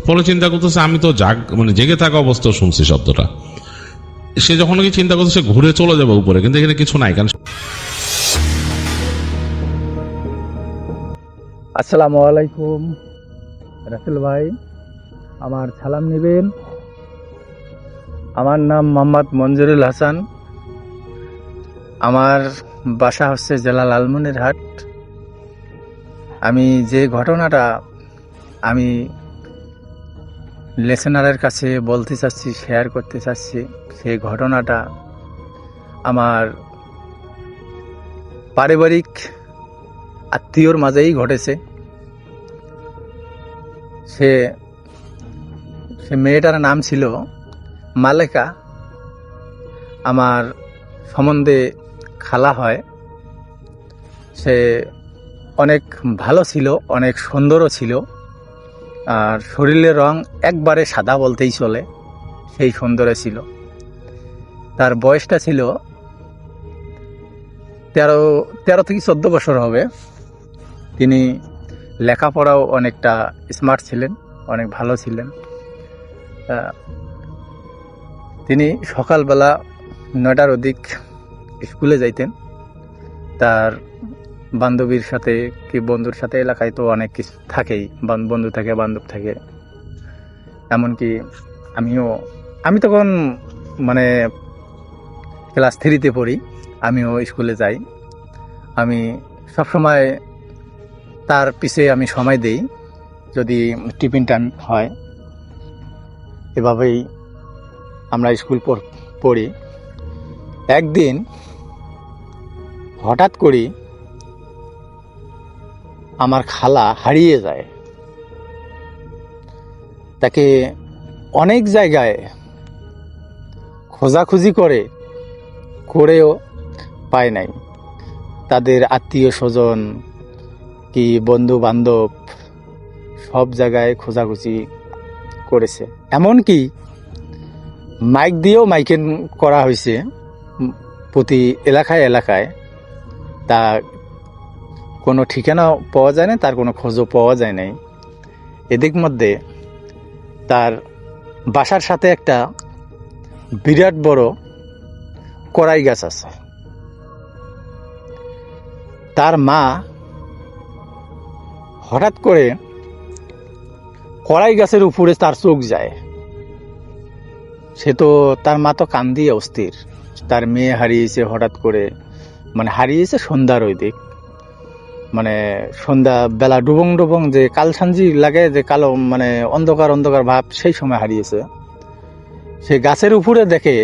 পরে চিন্তা করতেছে আমি তো জেগে থাকা অবস্থায় শুনছি শব্দটা। সে যখন কি চিন্তা করতেছে ঘুরে চলে যাবে উপরে, কিন্তু এখানে কিছু নাই। কারণ আসসালামু আলাইকুম রাসেল ভাই, আমার সালাম নেবেন। আমার নাম মোহাম্মদ মঞ্জুরুল হাসান, আমার বাসা হচ্ছে জেলা লালমনিরহাট। আমি যে ঘটনাটা আমি লিসেনারের কাছে বলতে চাচ্ছি, শেয়ার করতে চাচ্ছি, সেই ঘটনাটা আমার পারিবারিক আত্মীয়র মাঝেই ঘটেছে। সে মেয়েটার নাম ছিল মালেকা, আমার সম্বন্ধে খালা হয়। সে অনেক ভালো ছিল, অনেক সুন্দরও ছিল, আর শরীরের রং একবারে সাদা বলতেই চলে, সেই সুন্দরে ছিল। তার বয়সটা ছিল 13 থেকে 14 বছর হবে। তিনি লেখাপড়াও অনেকটা স্মার্ট ছিলেন, অনেক ভালো ছিলেন। তিনি সকালবেলা 9টার অধিক স্কুলে যাইতেন। তার বান্ধবীর সাথে কি বন্ধুর সাথে, এলাকায় তো অনেক কিছু থাকেই, বন্ধু থাকে, বান্ধব থাকে। এমনকি আমি তখন মানে ক্লাস 3-তে পড়ি, আমিও স্কুলে যাই। আমি সবসময় তার পিছে আমি সময় দেই যদি টিফিন টাইম হয়। এভাবেই আমরা স্কুল পড়ি। একদিন হঠাৎ করে আমার খালা হারিয়ে যায়। তাকে অনেক জায়গায় খোঁজাখুঁজি করেও পায় নাই। তাদের আত্মীয় স্বজন কি বন্ধু বান্ধব সব জায়গায় খোঁজাখুঁজি করেছে। এমনকি মাইক দিয়েও মাইকিং করা হয়েছে প্রতি এলাকায়। তা কোনো ঠিকানা পাওয়া যায় না, তার কোনো খোঁজও পাওয়া যায় নাই। এদিক মধ্যে তার বাসার সাথে একটা বিরাট বড় কড়াই গাছ আছে। তার মা হঠাৎ করে কড়াই গাছের উপরে তার চোখ যায়। সে তো, তার মা তো কান্দিয়ে অস্থির। তার মেয়ে হারিয়েছে হঠাৎ করে, মানে হারিয়েছে সন্ধ্যার ওই দিক, মানে সন্ধ্যা বেলা ডুবং যে কালসাঞ্জি লাগে, যে কালো মানে অন্ধকার ভাব, সেই সময় হারিয়েছে। সে গাছের উপরে দেখে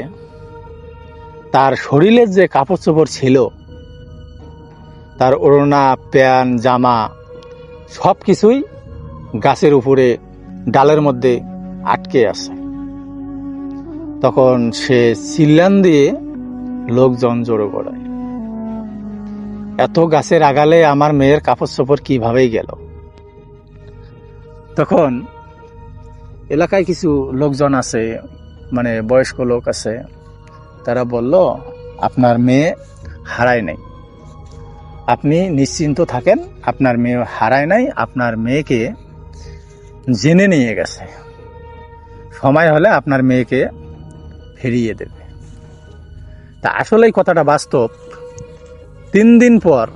তার শরীরের যে কাপড় চোপড় ছিল, তার ওড়না, প্যান্ট, জামা সব কিছুই গাছের উপরে ডালের মধ্যে আটকে আছে। তখন সে চিল্লান দিয়ে লোকজন জড়ো করায়, এত গাছের আগালে আমার মেয়ের কাপড় চোপড় কিভাবেই গেল। তখন এলাকায় কিছু লোকজন আছে, মানে বয়স্ক লোক আছে, তারা বলল আপনার মেয়ে হারায় নাই, আপনি নিশ্চিন্ত থাকেন, আপনার মেয়ে হারায় নাই, আপনার মেয়েকে জেনে নিয়ে গেছে, সময় হলে আপনার মেয়েকে ফিরিয়ে দেবে। তা আসলেই কথাটা বাস্তব। 3 দিন পর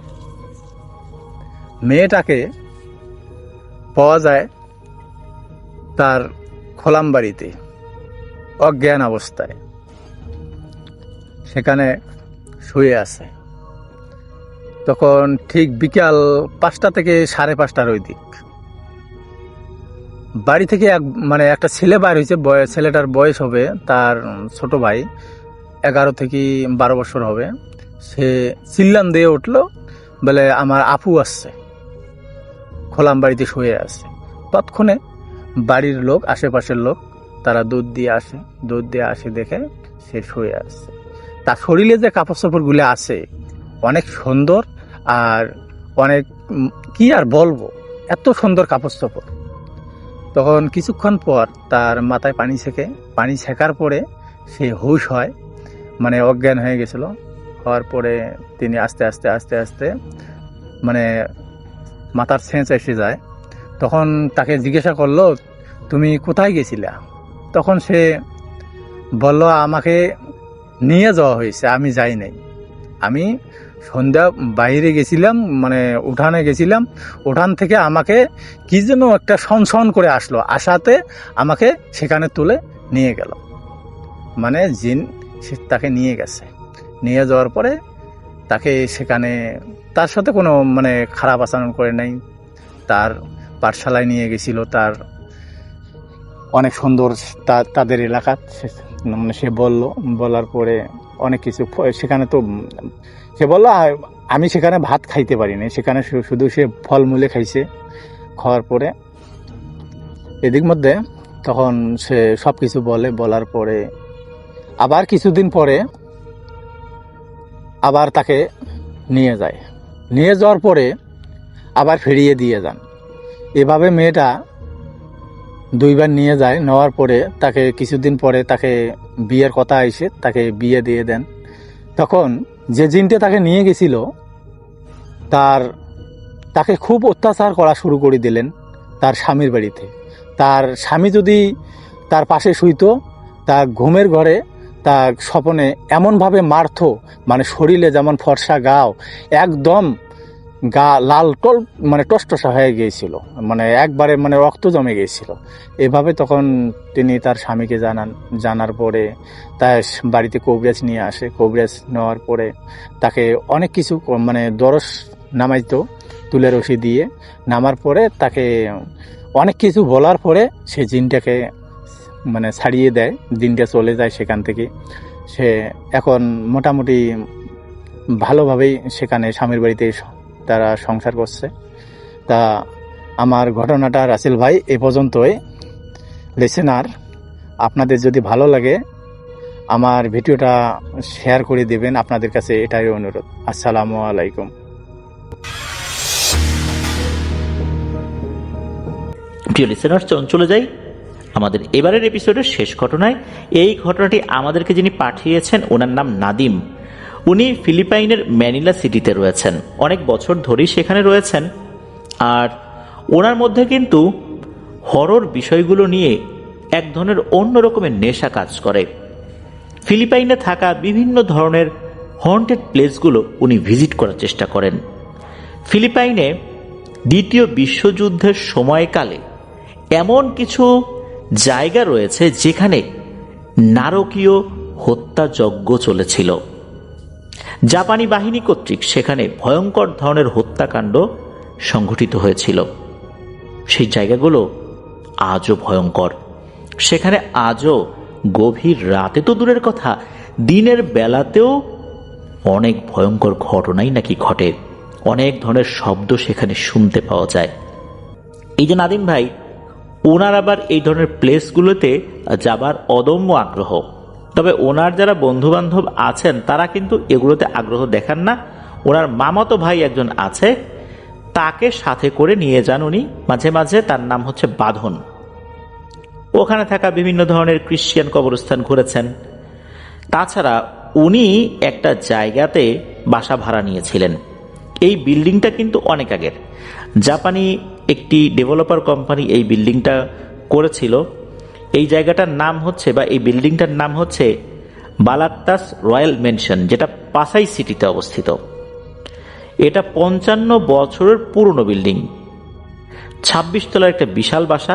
মেয়েটাকে পাওয়া যায় তার খোলাম বাড়িতে অজ্ঞান অবস্থায়, সেখানে শুয়ে আছে। তখন ঠিক বিকাল 5টা থেকে 5:30 ওই দিক বাড়ি থেকে একটা ছেলে বাইর হয়েছে। ছেলেটার বয়স হবে, তার ছোট ভাই 11 থেকে 12 বছর হবে। সে চিল্লাম দিয়ে উঠলো, বলে আমার আপু আসছে, খোলাম বাড়িতে শুয়ে আছে। তৎক্ষণে বাড়ির লোক, আশেপাশের লোক, তারা দুধ দিয়ে আসে দেখে সে শুয়ে আছে। তার শরীরে যে কাপড় চোপড়গুলো আছে অনেক সুন্দর, আর অনেক কি আর বলবো, এত সুন্দর কাপড় চোপড়। তখন কিছুক্ষণ পর তার মাথায় পানি ছেঁকার পরে সে হুঁশ হয়, মানে অজ্ঞান হয়ে গেছিল। হওয়ার পরে তিনি আস্তে আস্তে মানে মাথার সেন্স এসে যায়। তখন তাকে জিজ্ঞাসা করলো, তুমি কোথায় গেছিলা? তখন সে বলল, আমাকে নিয়ে যাওয়া হয়েছে, আমি যাই নাই। আমি সন্ধ্যা বাইরে গেছিলাম, মানে উঠানে গেছিলাম, উঠান থেকে আমাকে কি যেন একটা সনসন করে আসলো, আসাতে আমাকে সেখানে তুলে নিয়ে গেল। মানে জিন সে তাকে নিয়ে গেছে। নিয়ে যাওয়ার পরে তাকে সেখানে তার সাথে কোনো মানে খারাপ আচরণ করে নাই, তার পাঠশালায় নিয়ে গেছিল, তার অনেক সুন্দর তাদের এলাকা মানে সে বলার পরে অনেক কিছু সেখানে তো সে বললো, আমি সেখানে ভাত খাইতে পারিনি, সেখানে শুধু সে ফলমূলে খাইছে। খাওয়ার পরে এদিক মধ্যে তখন সে সব কিছু বলার পরে আবার কিছুদিন পরে আবার তাকে নিয়ে যায়। নিয়ে যাওয়ার পরে আবার ফিরিয়ে দিয়ে যান। এভাবে মেয়েটা দুইবার নিয়ে যায়। নেওয়ার পরে তাকে কিছুদিন পরে তাকে বিয়ের কথা এসে তাকে বিয়ে দিয়ে দেন। তখন যে জিনটা তাকে নিয়ে গেছিল তাকে খুব অত্যাচার করা শুরু করে দিলেন তার স্বামীর বাড়িতে। তার স্বামী যদি তার পাশে শুইতো, তার ঘুমের ঘরে তার স্বপনে এমনভাবে মারত, মানে শরীরে যেমন ফর্সা গাও, একদম গা লাল মানে টসটসা হয়ে গিয়েছিল, মানে একবারে মানে রক্ত জমে গিয়েছিল। এভাবে তখন তিনি তার স্বামীকে জানার পরে তার বাড়িতে কবিরাজ নিয়ে আসে। কবিরাজ নেওয়ার পরে তাকে অনেক কিছু মানে দরস নামাইতো, তুলে রশি দিয়ে নামার পরে তাকে অনেক কিছু বলার পরে সে জিনটাকে মানে ছাড়িয়ে দেয়, জিনটা চলে যায় সেখান থেকে। সে এখন মোটামুটি ভালোভাবেই সেখানে স্বামীর বাড়িতে তারা সংসার করছে। তা আমার ঘটনাটা রাসেল ভাই এ পর্যন্তই। লিসেনার, আপনাদের যদি ভালো লাগে আমার ভিডিওটা শেয়ার করে দেবেন, আপনাদের কাছে এটাই অনুরোধ। আসসালামু আলাইকুম। প্রিয় লিসেনার, চলে যাই আমাদের এবারের এপিসোডের শেষ ঘটনায়। এই ঘটনাটি আমাদেরকে যিনি পাঠিয়েছেন ওনার নাম নাদিম। উনি ফিলিপাইনের ম্যানিলা সিটিতে রয়েছেন, অনেক বছর ধরেই সেখানে রয়েছেন। আর ওনার মধ্যে কিন্তু হরর বিষয়গুলো নিয়ে এক ধরনের অন্য রকমের নেশা কাজ করে। ফিলিপাইনে থাকা বিভিন্ন ধরনের হন্টেড প্লেসগুলো উনি ভিজিট করার চেষ্টা করেন। ফিলিপাইনে দ্বিতীয় বিশ্বযুদ্ধের সময়কালে এমন কিছু জায়গা রয়েছে যেখানে নারকীয় হত্যাযজ্ঞ চলেছিল। জাপানি বাহিনী কর্তৃক সেখানে ভয়ঙ্কর ধরনের হত্যাকাণ্ড সংঘটিত হয়েছিল। সেই জায়গাগুলো আজও ভয়ঙ্কর। সেখানে আজও গভীর রাতে তো দূরের কথা, দিনের বেলাতেও অনেক ভয়ঙ্কর ঘটনাই নাকি ঘটে। অনেক ধরনের শব্দ সেখানে শুনতে পাওয়া যায়। এই যে নাদিম ভাই, ওনার আবার এই ধরনের প্লেসগুলোতে যাবার অদম্য আগ্রহ। তবে ওনার যারা বন্ধু বান্ধব আছেন তারা কিন্তু এগুলোতে আগ্রহ দেখান না। ওনার মামাতো ভাই একজন আছে, তাকে সাথে করে নিয়ে যান উনি মাঝে মাঝে। তার নাম হচ্ছে বাঁধন। ওখানে থাকা বিভিন্ন ধরনের খ্রিস্টান কবরস্থান ঘুরেছেন। তাছাড়া উনি একটা জায়গাতে বাসা ভাড়া নিয়েছিলেন। এই বিল্ডিংটা কিন্তু অনেক আগের, জাপানি একটি ডেভেলপার কোম্পানি এই বিল্ডিংটা করেছিল। এই জায়গাটার নাম হচ্ছে বা এই বিল্ডিংটার নাম হচ্ছে বালাক্তাস রয়্যাল মেনশন, যেটা পাসাই সিটিতে অবস্থিত। এটা 55 বছরের পুরনো বিল্ডিং, 26 তলার একটা বিশাল বাসা।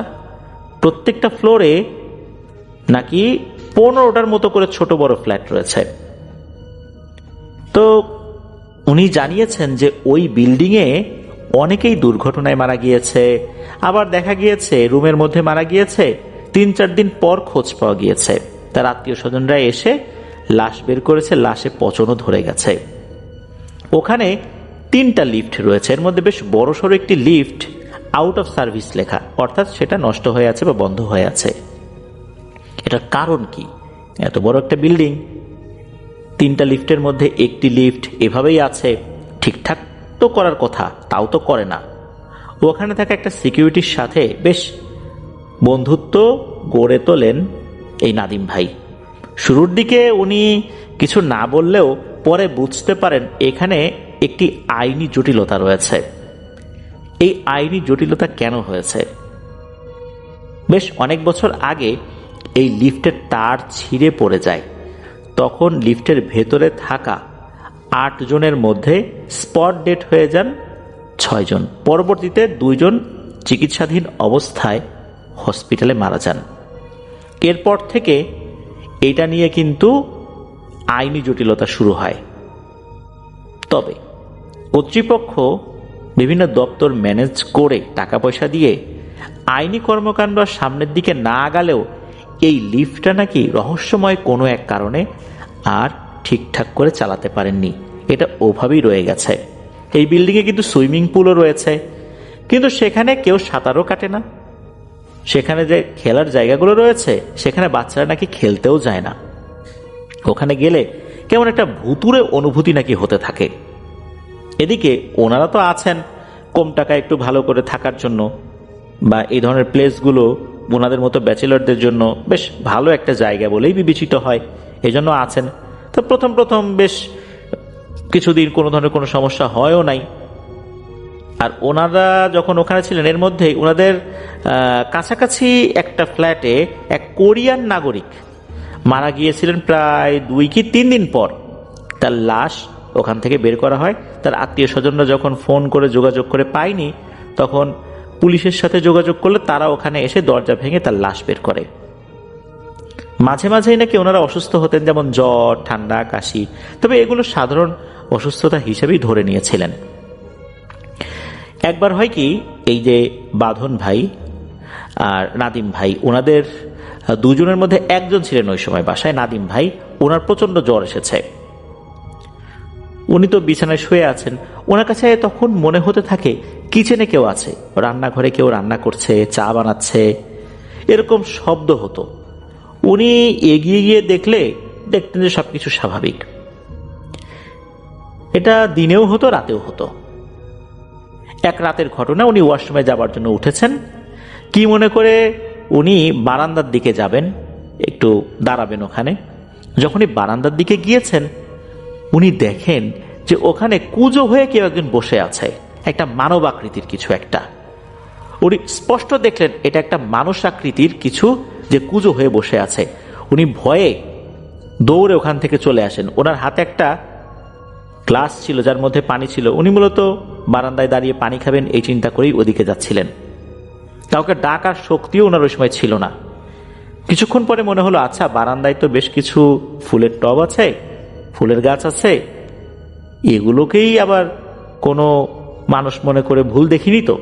প্রত্যেকটা ফ্লোরে নাকি 15টার মতো করে ছোট বড় ফ্ল্যাট রয়েছে। তো উনি জানিয়েছেন যে ওই বিল্ডিংয়ে অনেকেই দুর্ঘটনায় মারা গিয়েছে, আবার দেখা গিয়েছে রুমের মধ্যে মারা গিয়েছে, 3-4 দিন পর খোঁজ পাওয়া গিয়েছে। তার আত্মীয় স্বজনরা এসে লাশ বের করেছে, লাশে পচনও ধরে গেছে। ওখানে 3টা লিফট রয়েছে, এর মধ্যে বেশ বড়সড় একটি লিফট আউট অফ সার্ভিস লেখা, অর্থাৎ সেটা নষ্ট হয়ে আছে বা বন্ধ হয়ে আছে। এটার কারণ কি? এত বড় একটা বিল্ডিং, 3টা লিফটের মধ্যে একটি লিফট এভাবেই আছে, ঠিকঠাক তো করার কথা, তাও তো করে না। ওখানে থাকা একটা সিকিউরিটির সাথে বেশ বন্ধুত্ব গড়ে তোলেন এই নাদিম ভাই। শুরুর দিকে উনি কিছু না বললেও পরে বুঝতে পারেন এখানে একটি আইনি জটিলতা রয়েছে। এই আইনি জটিলতা কেন হয়েছে? বেশ অনেক বছর আগে এই লিফটের তার ছিঁড়ে পড়ে যায়, তখন লিফটের ভেতরে থাকা 8 জনের মধ্যে স্পট ডেড হয়ে যান 6 জন। পরবর্তীতে 2 জন চিকিৎসাধীন অবস্থায় হসপিটালে মারা যান। এরপর থেকে এটা নিয়ে কিন্তু আইনি জটিলতা শুরু হয়। তবে কর্তৃপক্ষ বিভিন্ন দপ্তর ম্যানেজ করে টাকা পয়সা দিয়ে আইনি কর্মকাণ্ড সামনের দিকে না আগালেও এই লিফটটা নাকি রহস্যময় কোনো এক কারণে আর ঠিকঠাক করে চালাতে পারেননি, এটা ওভাবেই রয়ে গেছে। এই বিল্ডিংয়ে কিন্তু সুইমিং পুলও রয়েছে, কিন্তু সেখানে কেউ সাঁতারও কাটে না। সেখানে যে খেলার জায়গাগুলো রয়েছে সেখানে বাচ্চারা নাকি খেলতেও যায় না। ওখানে গেলে কেমন একটা ভুতুড়ে অনুভূতি নাকি হতে থাকে। এদিকে ওনারা তো আছেন কম টাকায় একটু ভালো করে থাকার জন্য, বা এই ধরনের প্লেসগুলো ওনাদের মতো ব্যাচেলরদের জন্য বেশ ভালো একটা জায়গা বলেই বিবেচিত হয়, এজন্য আছেন। তো প্রথম প্রথম বেশ কিছুদিন কোনো ধরনের কোনো সমস্যা হয়ও নাই। আর ওনারা যখন ওখানে ছিলেন এর মধ্যেই ওনাদের কাছাকাছি একটা ফ্ল্যাটে এক কোরিয়ান নাগরিক মারা গিয়েছিলেন প্রায় 2 কি 3 দিন পর। তার লাশ ওখান থেকে বের করা হয়। তার আত্মীয় স্বজনরা যখন ফোন করে যোগাযোগ করে পায়নি, তখন পুলিশের সাথে যোগাযোগ করলে তারা ওখানে এসে দরজা ভেঙে তার লাশ বের করে। মাঝে মাঝেই নাকি ওনারা অসুস্থ হতেন, যেমন জ্বর, ঠান্ডা, কাশি, তবে এগুলো সাধারণ অসুস্থতা হিসেবেই ধরে নিয়েছিলেন। একবার হয় কি, এই যে বাঁধন ভাই আর নাদিম ভাই, ওনাদের 2 জনের মধ্যে একজন ছিলেন ওই সময় বাসায়, নাদিম ভাই। ওনার প্রচন্ড জ্বর এসেছে, উনি তো বিছানায় শুয়ে আছেন। ওনার কাছে তখন মনে হতে থাকে কিচেনে কেউ আছে, রান্নাঘরে কেউ রান্না করছে, চা বানাচ্ছে, এরকম শব্দ হতো। উনি এগিয়ে গিয়ে দেখতেন যে সবকিছু স্বাভাবিক। এটা দিনেও হতো, রাতেও হতো। এক রাতের ঘটনা, উনি ওয়াশরুমে যাবার জন্য উঠেছেন, কি মনে করে উনি বারান্দার দিকে যাবেন, একটু দাঁড়াবেন ওখানে। যখনই বারান্দার দিকে গিয়েছেন, উনি দেখেন যে ওখানে কুঁজো হয়ে কেউ একজন বসে আছে, একটা মানব আকৃতির কিছু একটা। উনি স্পষ্ট দেখলেন এটা একটা মানুষ আকৃতির কিছু যে কুঁজো হয়ে বসে আছে। উনি ভয়ে দৌড়ে ওখান থেকে চলে আসেন। ওনার হাতে একটা গ্লাস ছিল যার মধ্যে পানি ছিল। উনি মূলত বারান্দায় দাঁড়িয়ে পানি খাবেন এই চিন্তা করেই ওদিকে যাচ্ছিলেন। কাউকে ডাকার শক্তিও ওনার ওই সময় ছিল না। কিছুক্ষণ পরে মনে হলো, আচ্ছা বারান্দায় তো বেশ কিছু ফুলের টব আছে, ফুলের গাছ আছে, এগুলোকেই আবার কোনো মানুষ মনে করে ভুল দেখিনি তো।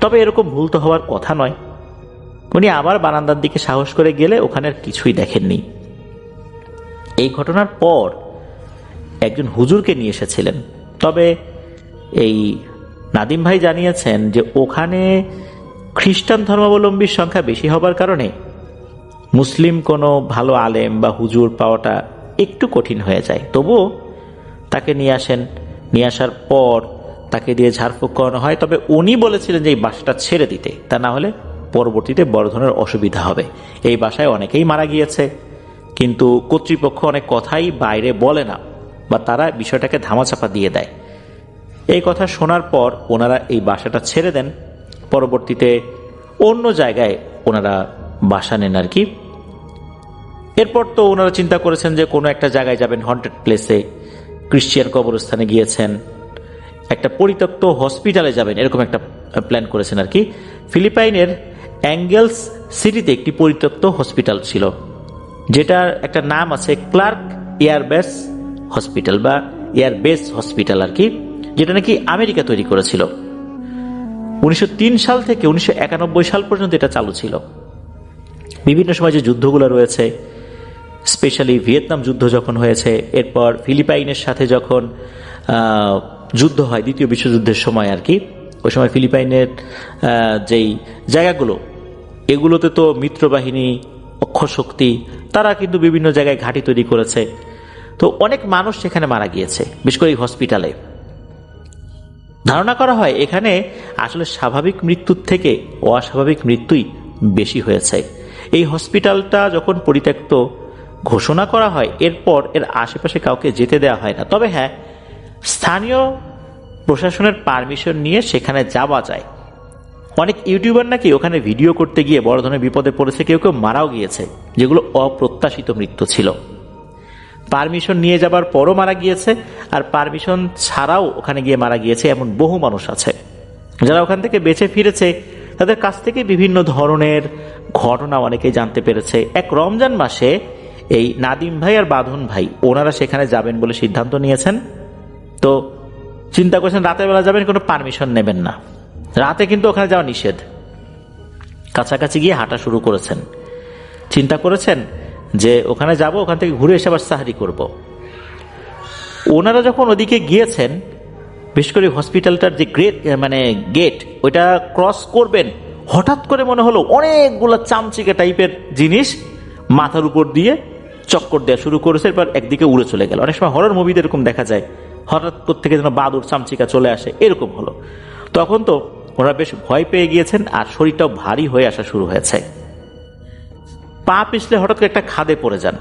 তবে এরকম ভুল তো হওয়ার কথা নয়। উনি আবার বারান্দার দিকে সাহস করে গেলে ওখানে আর কিছুই দেখেননি। এই ঘটনার পর একজন হুজুরকে নিয়ে এসেছিলেন। তবে এই নাদিম ভাই জানিয়েছেন যে ওখানে খ্রিস্টান ধর্মাবলম্বীর সংখ্যা বেশি হবার কারণে মুসলিম কোনো ভালো আলেম বা হুজুর পাওয়াটা একটু কঠিন হয়ে যায়। তবুও তাকে নিয়ে আসেন, নিয়ে আসার পর তাকে দিয়ে ঝাড়ফুঁক করানো হয়। তবে উনি বলেছিলেন যে এই বাসাটা ছেড়ে দিতে, তা না হলে পরবর্তীতে বড় ধরনের অসুবিধা হবে। এই বাসায় অনেকেই মারা গিয়েছে, কিন্তু কর্তৃপক্ষ অনেক কথাই বাইরে বলে না, বা তারা বিষয়টাকে ধামাচাপা দিয়ে দেয়। এই কথা শোনার পর ওনারা এই বাসাটা ছেড়ে দেন। পরবর্তীতে অন্য জায়গায় ওনারা বাসা নেন আর কি। এরপর তো ওনারা চিন্তা করেছেন যে কোনো একটা জায়গায় যাবেন, হন্টেড প্লেসে, ক্রিশ্চিয়ান কবরস্থানে গিয়েছেন, একটা পরিত্যক্ত হসপিটালে যাবেন, এরকম একটা প্ল্যান করেছেন আর কি। ফিলিপাইনের অ্যাঙ্গেলস সিটিতে একটি পরিত্যক্ত হসপিটাল ছিল, যেটার একটা নাম আছে ক্লার্ক এয়ারবেস হসপিটাল বা এয়ারবেস হসপিটাল আর কি, যেটা নাকি আমেরিকা তৈরি করেছিল। 1903 সাল থেকে 1991 সাল পর্যন্ত এটা চালু ছিল। বিভিন্ন সময় যে যুদ্ধগুলো রয়েছে, স্পেশালি ভিয়েতনাম যুদ্ধ যখন হয়েছে, এরপর ফিলিপাইনের সাথে যখন যুদ্ধ হয় দ্বিতীয় বিশ্বযুদ্ধের সময় আর কি। ওই সময় ফিলিপাইনের যেই জায়গাগুলো, এগুলোতে তো মিত্রবাহিনী, অক্ষশক্তি তারা কিন্তু বিভিন্ন জায়গায় ঘাঁটি তৈরি করেছে। তো অনেক মানুষ সেখানে মারা গিয়েছে, বিশেষ করে এই হসপিটালে। ধারণা করা হয় এখানে আসলে স্বাভাবিক মৃত্যুর থেকে অস্বাভাবিক মৃত্যুই বেশি হয়েছে। এই হসপিটালটা যখন পরিত্যক্ত ঘোষণা করা হয়, এরপর এর আশেপাশে কাউকে যেতে দেওয়া হয় না। তবে হ্যাঁ, স্থানীয় প্রশাসনের পারমিশন নিয়ে সেখানে যাওয়া যায়। অনেক ইউটিউবার নাকি ওখানে ভিডিও করতে গিয়ে বড় ধরনের বিপদে পড়েছে, কেউ কেউ মারাও গিয়েছে, যেগুলো অপ্রত্যাশিত মৃত্যু ছিল। পারমিশন নিয়ে যাবার পরও মারা গিয়েছে, আর পারমিশন ছাড়াও ওখানে গিয়ে মারা গিয়েছে এমন বহু মানুষ আছে। যারা ওখান থেকে বেঁচে ফিরেছে তাদের কাছ থেকে বিভিন্ন ধরনের ঘটনা অনেকেই জানতে পেরেছে। এক রমজান মাসে এই নাদিম ভাই আর বাঁধন ভাই ওনারা সেখানে যাবেন বলে সিদ্ধান্ত নিয়েছেন। তো চিন্তা করেছেন রাতের বেলা যাবেন, কোনো পারমিশন নেবেন না। রাতে কিন্তু ওখানে যাওয়া নিষেধ। কাছাকাছি গিয়ে হাঁটা শুরু করেছেন, চিন্তা করেছেন যে ওখানে যাব, ওখান থেকে ঘুরে এসে আবার সাহারি করব। ওনারা যখন ওদিকে গিয়েছেন, বিশেষ করে হসপিটালটার যে গেট ওইটা ক্রস করবেন, হঠাৎ করে মনে হলো অনেকগুলো চামচিকা টাইপের জিনিস মাথার উপর দিয়ে চক্কর দেওয়া শুরু করেছে, এরপর একদিকে উড়ে চলে গেল। অনেক সময় হরর মুভিতে এরকম দেখা যায়, হঠাৎ থেকে যেন বাদুর চামচিকা চলে আসে, এরকম হলো। তখন তো ওরা বেশ ভয় পেয়ে গিয়েছেন, আর শরীরটাও ভারী হয়ে আসা শুরু হয়েছে। পা পিছলে হঠাৎ করে একটা খাদে পড়ে যান,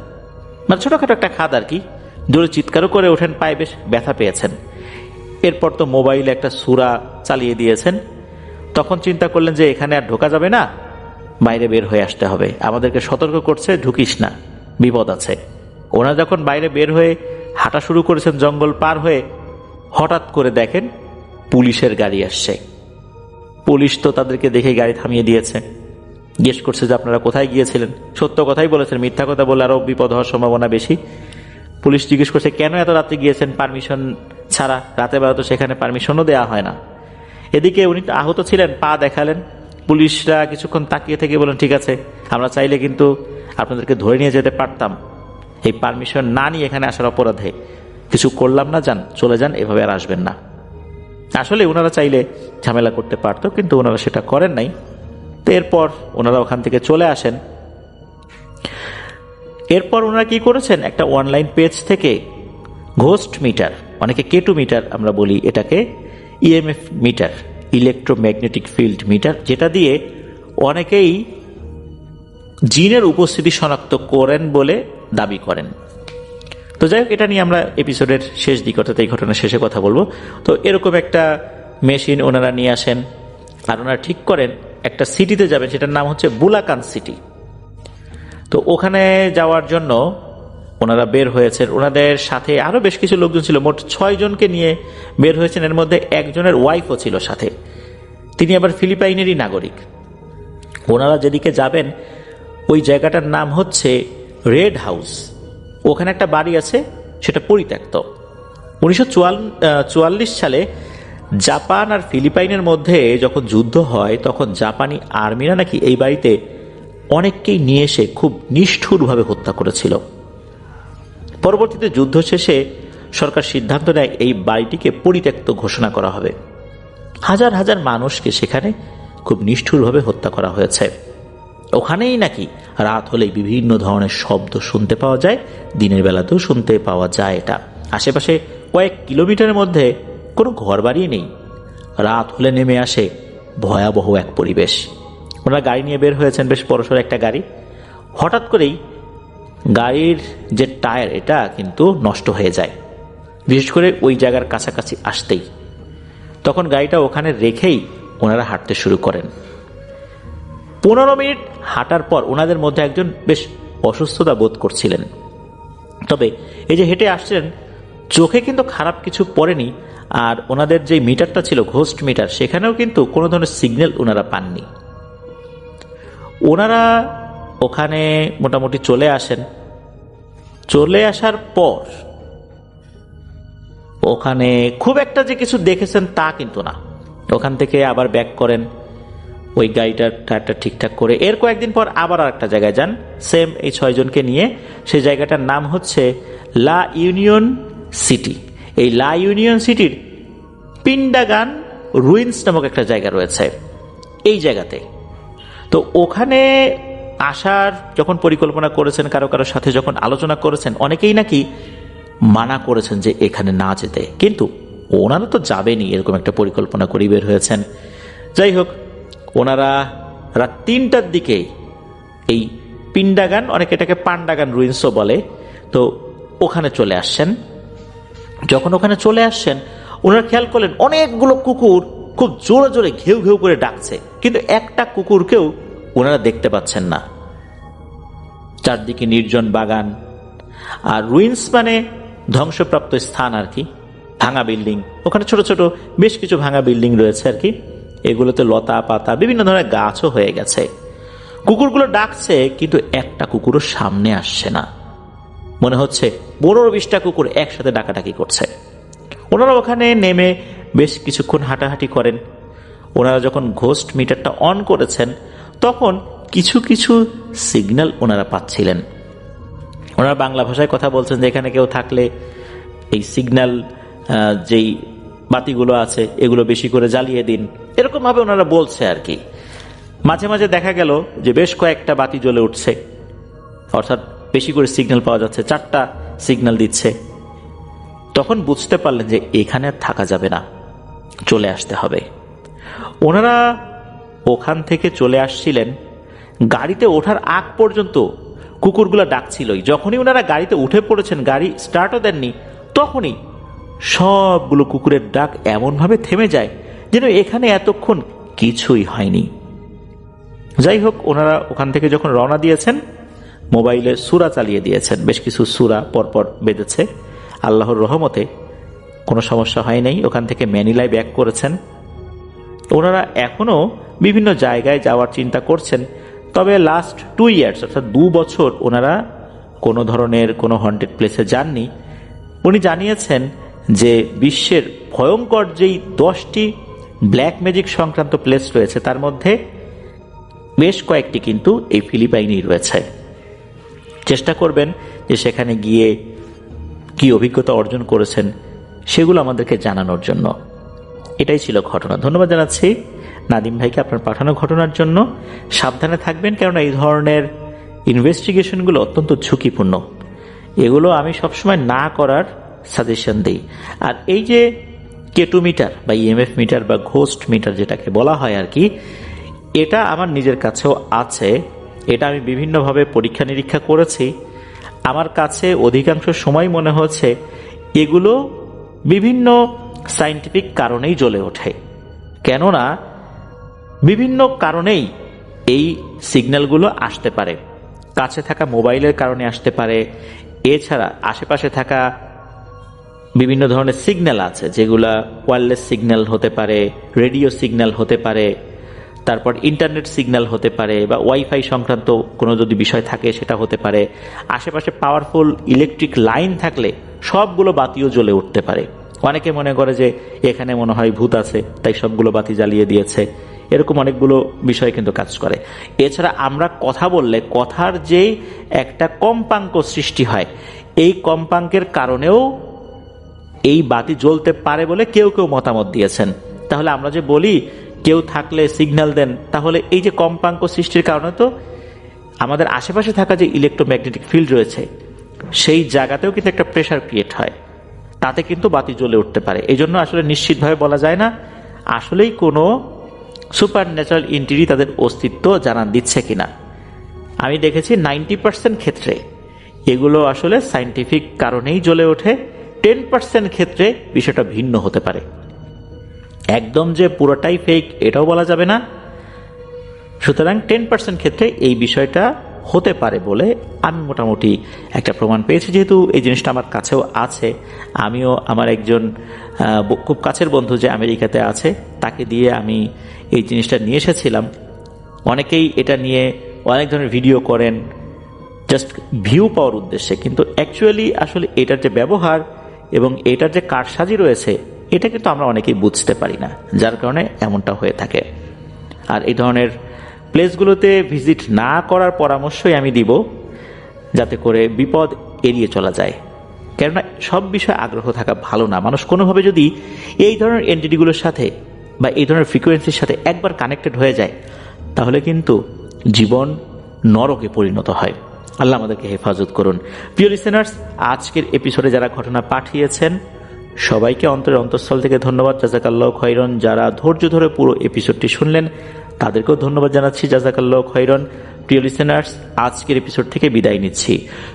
মানে ছোটখাটো একটা খাদ আর কি। জোরে চিৎকারও করে ওঠেন, পায়ে বেশ ব্যথা পেয়েছেন। এরপর তো মোবাইলে একটা সূরা চালিয়ে দিয়েছেন। তখন চিন্তা করলেন যে এখানে আর ঢোকা যাবে না, বাইরে বের হয়ে আসতে হবে। আমাদেরকে সতর্ক করছে, ঢুকিস না, বিপদ আছে। ওনারা যখন বাইরে বের হয়ে হাঁটা শুরু করেছেন জঙ্গল পার হয়ে, হঠাৎ করে দেখেন পুলিশের গাড়ি আসছে। পুলিশ তো তাদেরকে দেখে গাড়ি থামিয়ে দিয়েছে, জিজ্ঞেস করছে যে আপনারা কোথায় গিয়েছিলেন। সত্য কথাই বলেছেন, মিথ্যা কথা বলে আরো বিপদ হওয়ার সম্ভাবনা বেশি। পুলিশ জিজ্ঞেস করছে কেন এত রাতে গিয়েছেন পারমিশন ছাড়া, রাতের বেলা তো সেখানে পারমিশনও দেওয়া হয় না। এদিকে উনি আহত ছিলেন, পা দেখালেন। পুলিশরা কিছুক্ষণ তাকিয়ে থেকে বলেন ঠিক আছে, আমরা চাইলে কিন্তু আপনাদেরকে ধরে নিয়ে যেতে পারতাম, এই পারমিশন না নিয়ে এখানে আসার অপরাধে কিছু করলাম না, যান চলে যান, এভাবে আর আসবেন না। আসলে ওনারা চাইলে ঝামেলা করতে পারতো, কিন্তু ওনারা সেটা করেন নাই। তো এরপর ওনারা ওখান থেকে চলে আসেন। এরপর ওনারা কি করেছেন, একটা অনলাইন পেজ থেকে ঘোস্ট মিটার, অনেকে কেটু মিটার আমরা বলি এটাকে, EMF meter, electromagnetic field meter, যেটা দিয়ে অনেকেই জিনের উপস্থিতি শনাক্ত করেন বলে দাবি করেন। তো যাই হোক, এটা নিয়ে আমরা এপিসোডের শেষ দিক অর্থাৎ এই ঘটনার শেষে কথা বলবো। তো এরকম একটা মেশিন ওনারা নিয়ে আসেন, আর ওনারা ঠিক করেন একটা সিটিতে যাবেন, সেটার নাম হচ্ছে বুলাকান সিটি। তো ওখানে যাওয়ার জন্য ওনারা বের হয়েছেন। ওনাদের সাথে আরো বেশ কিছু লোকজন ছিল, মোট 6 জনকে নিয়ে বের হয়েছেন। এর মধ্যে একজনের ওয়াইফও ছিল সাথে, তিনি আবার ফিলিপাইনেরই নাগরিক। ওনারা যেদিকে যাবেন ওই জায়গাটার নাম হচ্ছে রেড হাউস। ওখানে একটা বাড়ি আছে, সেটা পরিত্যক্ত। 1944 সালে জাপান আর ফিলিপাইনের মধ্যে যখন যুদ্ধ হয়, তখন জাপানি আর্মিরা নাকি এই বাড়িতে অনেককেই নিয়ে এসে খুব নিষ্ঠুরভাবে হত্যা করেছিল। পরবর্তীতে যুদ্ধ শেষে সরকার সিদ্ধান্ত নেয় এই বাড়িটিকে পরিত্যক্ত ঘোষণা করা হবে। হাজার হাজার মানুষকে সেখানে খুব নিষ্ঠুরভাবে হত্যা করা হয়েছে। ওখানেই নাকি রাত হলেই বিভিন্ন ধরনের শব্দ শুনতে পাওয়া যায়, দিনের বেলাতেও শুনতে পাওয়া যায়। এটা আশেপাশে কয়েক কিলোমিটারের মধ্যে কোনো ঘরবাড়ি নেই। রাত হলে নেমে আসে ভয়াবহ এক পরিবেশ। ওনারা গাড়ি নিয়ে বের হয়েছেন, বেশ বড়সড় একটা গাড়ি। হঠাৎ করেই গাড়ির যে টায়ার এটা কিন্তু নষ্ট হয়ে যায়, বিশেষ করে ওই জায়গার কাছাকাছি আসতেই। তখন গাড়িটা ওখানে রেখেই ওনারা হাঁটতে শুরু করেন। 15 মিনিট হাঁটার পর ওনাদের মধ্যে একজন বেশ অসুস্থতা বোধ করছিলেন। তবে এই যে হেঁটে আসছেন, চোখে কিন্তু খারাপ কিছু পড়েনি। আর ওনাদের যে মিটারটা ছিল ঘোস্ট মিটার, সেখানেও কিন্তু কোনো ধরনের সিগন্যাল ওনারা পাননি। ওনারা ওখানে মোটামুটি চলে আসেন। চলে আসার পর ওখানে খুব একটা যে কিছু দেখেছেন তা কিন্তু না। ওখান থেকে আবার ব্যাক করেন, ওই গাড়িটার টায়ারটা ঠিকঠাক করে। এর কয়েকদিন পর আবার আর একটা জায়গায় যান, সেম এই 6 জনকে নিয়ে। সেই জায়গাটার নাম হচ্ছে লা ইউনিয়ন সিটি। এই লা ইউনিয়ন সিটির পিন্ডাগান রুইন্স নামক একটা জায়গা রয়েছে এই জায়গাতে। তো ওখানে আসার যখন পরিকল্পনা করেছেন, কারো কারো সাথে যখন আলোচনা করেছেন, অনেকেই নাকি মানা করেছেন যে এখানে না যেতে, কিন্তু ওনারা তো যাবেনই, এরকম একটা পরিকল্পনা করে বের হয়েছেন। যাই হোক, ওনারা রাত 3টার দিকে এই পিন্ডাগান, অনেকে এটাকে পান্ডাগান রুইন্সও বলে, তো ওখানে চলে আসছেন। যখন ওখানে চলে আসছেন, ওনারা খেয়াল করলেন অনেকগুলো কুকুর খুব জোরে জোরে ঘেউ ঘেউ করে ডাকছে, কিন্তু একটা কুকুরকেও ওনারা দেখতে পাচ্ছেন না। চারদিকে নির্জন বাগান, আর রুইন্স মানে ধ্বংসপ্রাপ্ত স্থান আর কি, ভাঙা বিল্ডিং। ওখানে ছোট ছোট বেশ কিছু ভাঙা বিল্ডিং রয়েছে আর কি, এগুলোতে লতা পাতা বিভিন্ন ধরনের গাছও হয়ে গেছে। কুকুরগুলো ডাকছে, কিন্তু একটা কুকুরও সামনে আসছে না। মনে হচ্ছে 15-20টা কুকুর একসাথে ডাকাডাকি করছে। ওনারা ওখানে নেমে বেশ কিছুক্ষণ হাঁটাহাঁটি করেন। ওনারা যখন ঘোস্ট মিটারটা অন করেছেন, তখন কিছু কিছু সিগন্যাল ওনারা পাচ্ছিলেন। ওনারা বাংলা ভাষায় কথা বলছেন যে এখানে কেউ থাকলে এই সিগন্যাল যেই বাতিগুলো আছে এগুলো বেশি করে জ্বালিয়ে দিন, এরকম ভাবে ওনারা বলছে আর কি। মাঝে মাঝে দেখা গেল যে বেশ কয়েকটা বাতি জ্বলে উঠছে, অর্থাৎ বেশি করে সিগন্যাল পাওয়া যাচ্ছে, 4টা সিগন্যাল দিচ্ছে। তখন বুঝতে পারলেন যে এখানে আর থাকা যাবে না, চলে আসতে হবে। ওনারা ওখান থেকে চলে আসছিলেন, গাড়িতে ওঠার আগ পর্যন্ত কুকুরগুলো ডাকছিলই। যখনই ওনারা গাড়িতে উঠে পড়েছেন, গাড়ি স্টার্টও দেননি, তখনই সবগুলো কুকুরের ডাক এমনভাবে থেমে যায় যেন এখানে এতক্ষণ কিছুই হয়নি। যাই হোক, ওনারা ওখান থেকে যখন রওনা দিয়েছেন, মোবাইলে সূরা চালিয়ে দিয়েছেন, বেশ কিছু সূরা পরপর বেঁধেছে। আল্লাহর রহমতে কোনো সমস্যা হয় নাই। ওখান থেকে ম্যানিলায় ব্যাক করেছেন। ওনারা এখনও বিভিন্ন জায়গায় যাওয়ার চিন্তা করছেন, তবে লাস্ট 2 ইয়ার্স অর্থাৎ 2 বছর ওনারা কোনো ধরনের কোনো হন্টেড প্লেসে যাননি। উনি জানিয়েছেন যে বিশ্বের ভয়ঙ্কর যেই 10টি ব্ল্যাক ম্যাজিক সংক্রান্ত প্লেস রয়েছে, তার মধ্যে বেশ কয়েকটি কিন্তু এই ফিলিপাইনেই রয়েছে। চেষ্টা করবেন যে সেখানে গিয়ে কি অভিজ্ঞতা অর্জন করেছেন সেগুলো আমাদেরকে জানানোর জন্য। এটাই ছিল ঘটনা। ধন্যবাদ জানাচ্ছি নাদিম ভাইকে আপনার পাঠানো ঘটনার জন্য। সাবধানে থাকবেন, কেননা এই ধরনের ইনভেস্টিগেশনগুলো অত্যন্ত ঝুঁকিপূর্ণ। এগুলো আমি সবসময় না করার সাজেশন দিই। আর এই যে K2 মিটার বা EMF মিটার বা ঘোস্ট মিটার যেটাকে বলা হয় আর কি, এটা আমার নিজের কাছেও আছে। এটা আমি বিভিন্নভাবে পরীক্ষা নিরীক্ষা করেছি। আমার কাছে অধিকাংশ সময় মনে হচ্ছে এগুলো বিভিন্ন সায়েন্টিফিক কারণেই জ্বলে ওঠে। কেননা বিভিন্ন কারণেই এই সিগন্যালগুলো আসতে পারে। কাছে থাকা মোবাইলের কারণে আসতে পারে, এছাড়া আশেপাশে থাকা বিভিন্ন ধরনের সিগন্যাল আছে, যেগুলা ওয়্যারলেস সিগন্যাল হতে পারে, রেডিও সিগন্যাল হতে পারে, তারপর ইন্টারনেট সিগন্যাল হতে পারে, বা ওয়াইফাই সংক্রান্ত কোনো যদি বিষয় থাকে সেটা হতে পারে। আশেপাশে পাওয়ারফুল ইলেকট্রিক লাইন থাকলে সবগুলো বাতিও জ্বলে উঠতে পারে। অনেকে মনে করে যে এখানে মনে হয় ভূত আছে, তাই সবগুলো বাতি জ্বালিয়ে দিয়েছে। এরকম অনেকগুলো বিষয় কিন্তু কাজ করে। এছাড়া আমরা কথা বললে কথার যেই একটা কম্পাঙ্ক সৃষ্টি হয়, এই কম্পাঙ্কের কারণেও এই বাতি জ্বলতে পারে বলে কেউ কেউ মতামত দিয়েছেন। তাহলে আমরা যে বলি কেউ থাকলে সিগন্যাল দেন, তাহলে এই যে কম্পাঙ্ক সৃষ্টির কারণে তো আমাদের আশেপাশে থাকা যে ইলেকট্রোম্যাগনেটিক ফিল্ড রয়েছে সেই জায়গাতেও কিন্তু একটা প্রেসার ক্রিয়েট হয়, তাতে কিন্তু বাতি জ্বলে উঠতে পারে। এই জন্য আসলে নিশ্চিতভাবে বলা যায় না আসলেই কোনো সুপার ন্যাচারাল এন্টিটি তাদের অস্তিত্ব জানান দিচ্ছে কিনা। আমি দেখেছি 90% ক্ষেত্রে এগুলো আসলে সায়েন্টিফিক কারণেই জ্বলে ওঠে। 10% ক্ষেত্রে বিষয়টা ভিন্ন হতে পারে। একদম যে পুরোটাই ফেক এটাও বলা যাবে না। সুতরাং 10% ক্ষেত্রে এই বিষয়টা হতে পারে বলে আমি মোটামুটি একটা প্রমাণ পেয়েছি। যেহেতু এই জিনিসটা আমার কাছেও আছে, আমিও আমার একজন খুব কাছের বন্ধু যে আমেরিকাতে আছে তাকে দিয়ে আমি এই জিনিসটা নিয়ে এসেছিলাম। অনেকেই এটা নিয়ে অনেক ধরনের ভিডিও করেন জাস্ট ভিউ পাওয়ার উদ্দেশ্যে, কিন্তু অ্যাকচুয়ালি আসলে এটার যে ব্যবহার এবং এটার যে কারসাজি রয়েছে এটা কিন্তু আমরা অনেকেই বুঝতে পারি না, যার কারণে এমনটা হয়ে থাকে। আর এই ধরনের প্লেসগুলোতে ভিজিট না করার পরামর্শই আমি দিব, যাতে করে বিপদ এড়িয়ে চলা যায়। কেননা সব বিষয়ে আগ্রহ থাকা ভালো না। মানুষ কোনোভাবে যদি এই ধরনের এন্টিটিগুলোর সাথে বা এই ধরনের ফ্রিকোয়েন্সির সাথে একবার কানেক্টেড হয়ে যায়, তাহলে কিন্তু জীবন নরকে পরিণত হয়। আল্লাহ আমাদেরকে হেফাজত করুন। প্রিয় লিসেনার্স, আজকের এপিসোডে যারা ঘটনা পাঠিয়েছেন সবাইকে অন্তরের অন্তঃস্থল থেকে ধন্যবাদ, জাযাকাল্লাহু খাইরান। যারা ধৈর্য ধরে পুরো এপিসোডটি শুনলেন তাদেরকেও ধন্যবাদ জানাচ্ছি, জাযাকাল্লাহু খাইরান। প্রিয় লিসেনার্স, আজকের এপিসোড থেকে বিদায় নিচ্ছি।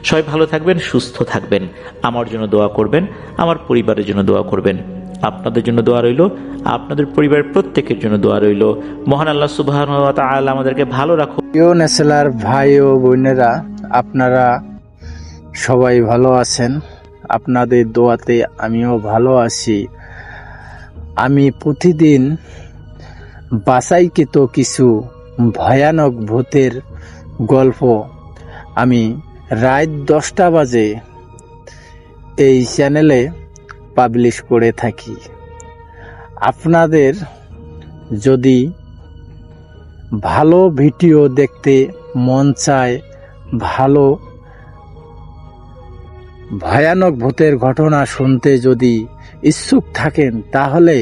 সবাই ভালো থাকবেন, সুস্থ থাকবেন, আমার জন্য দোয়া করবেন, আমার পরিবারের জন্য দোয়া করবেন। আপনাদের জন্য দোয়া রইল, আপনাদের পরিবারের প্রত্যেকের জন্য দোয়া রইল। মহান আল্লাহ সুবহানাহু ওয়া তাআলা আমাদেরকে ভালো রাখুন। প্রিয় নেসেলার ভাই ও বোনেরা, আপনারা সবাই ভালো আছেন? আপনাদের দোয়াতে আমিও ভালো আছি। আমি প্রতিদিন বাছাইকৃত কিছু ভয়ানক ভূতের গল্প আমি রাত 10টা বাজে এই চ্যানেলে পাবলিশ করে থাকি। আপনাদের যদি ভালো ভিডিও দেখতে মন চায়, ভালো ভয়ানক ভূতের ঘটনা শুনতে যদি ইচ্ছুক থাকেন, তাহলে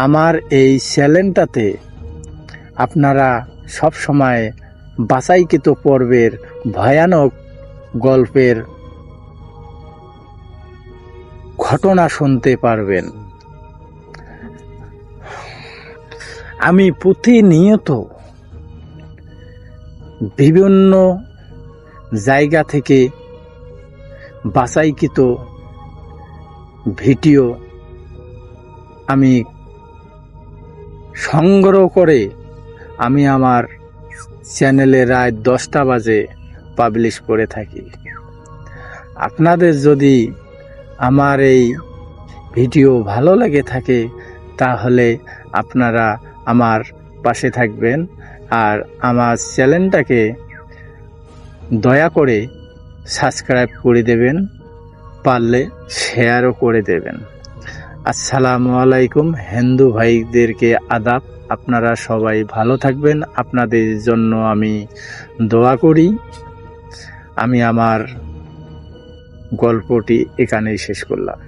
আমার এই চ্যানেলটাতে আপনারা সব সময় বাছাইকৃত পর্বের ভয়ানক গল্পের ঘটনা শুনতে পারবেন। আমি প্রতিনিয়ত বিভিন্ন জায়গা থেকে বাছাইকৃত ভিডিও আমি সংগ্রহ করে আমি আমার চ্যানেলে রাত 10টা বাজে পাবলিশ করে থাকি। আপনাদের যদি আমার এই ভিডিও ভালো লেগে থাকে তাহলে আপনারা আমার পাশে থাকবেন আর আমার চ্যানেলটাকে দয়া করে সাবস্ক্রাইব করে দেবেন, পারলে শেয়ারও করে দেবেন। আসসালামু আলাইকুম। হিন্দু ভাইদেরকে আদাব। আপনারা সবাই ভালো থাকবেন, আপনাদের জন্য আমি দোয়া করি। আমি আমার গল্পটি এখানেই শেষ করলাম।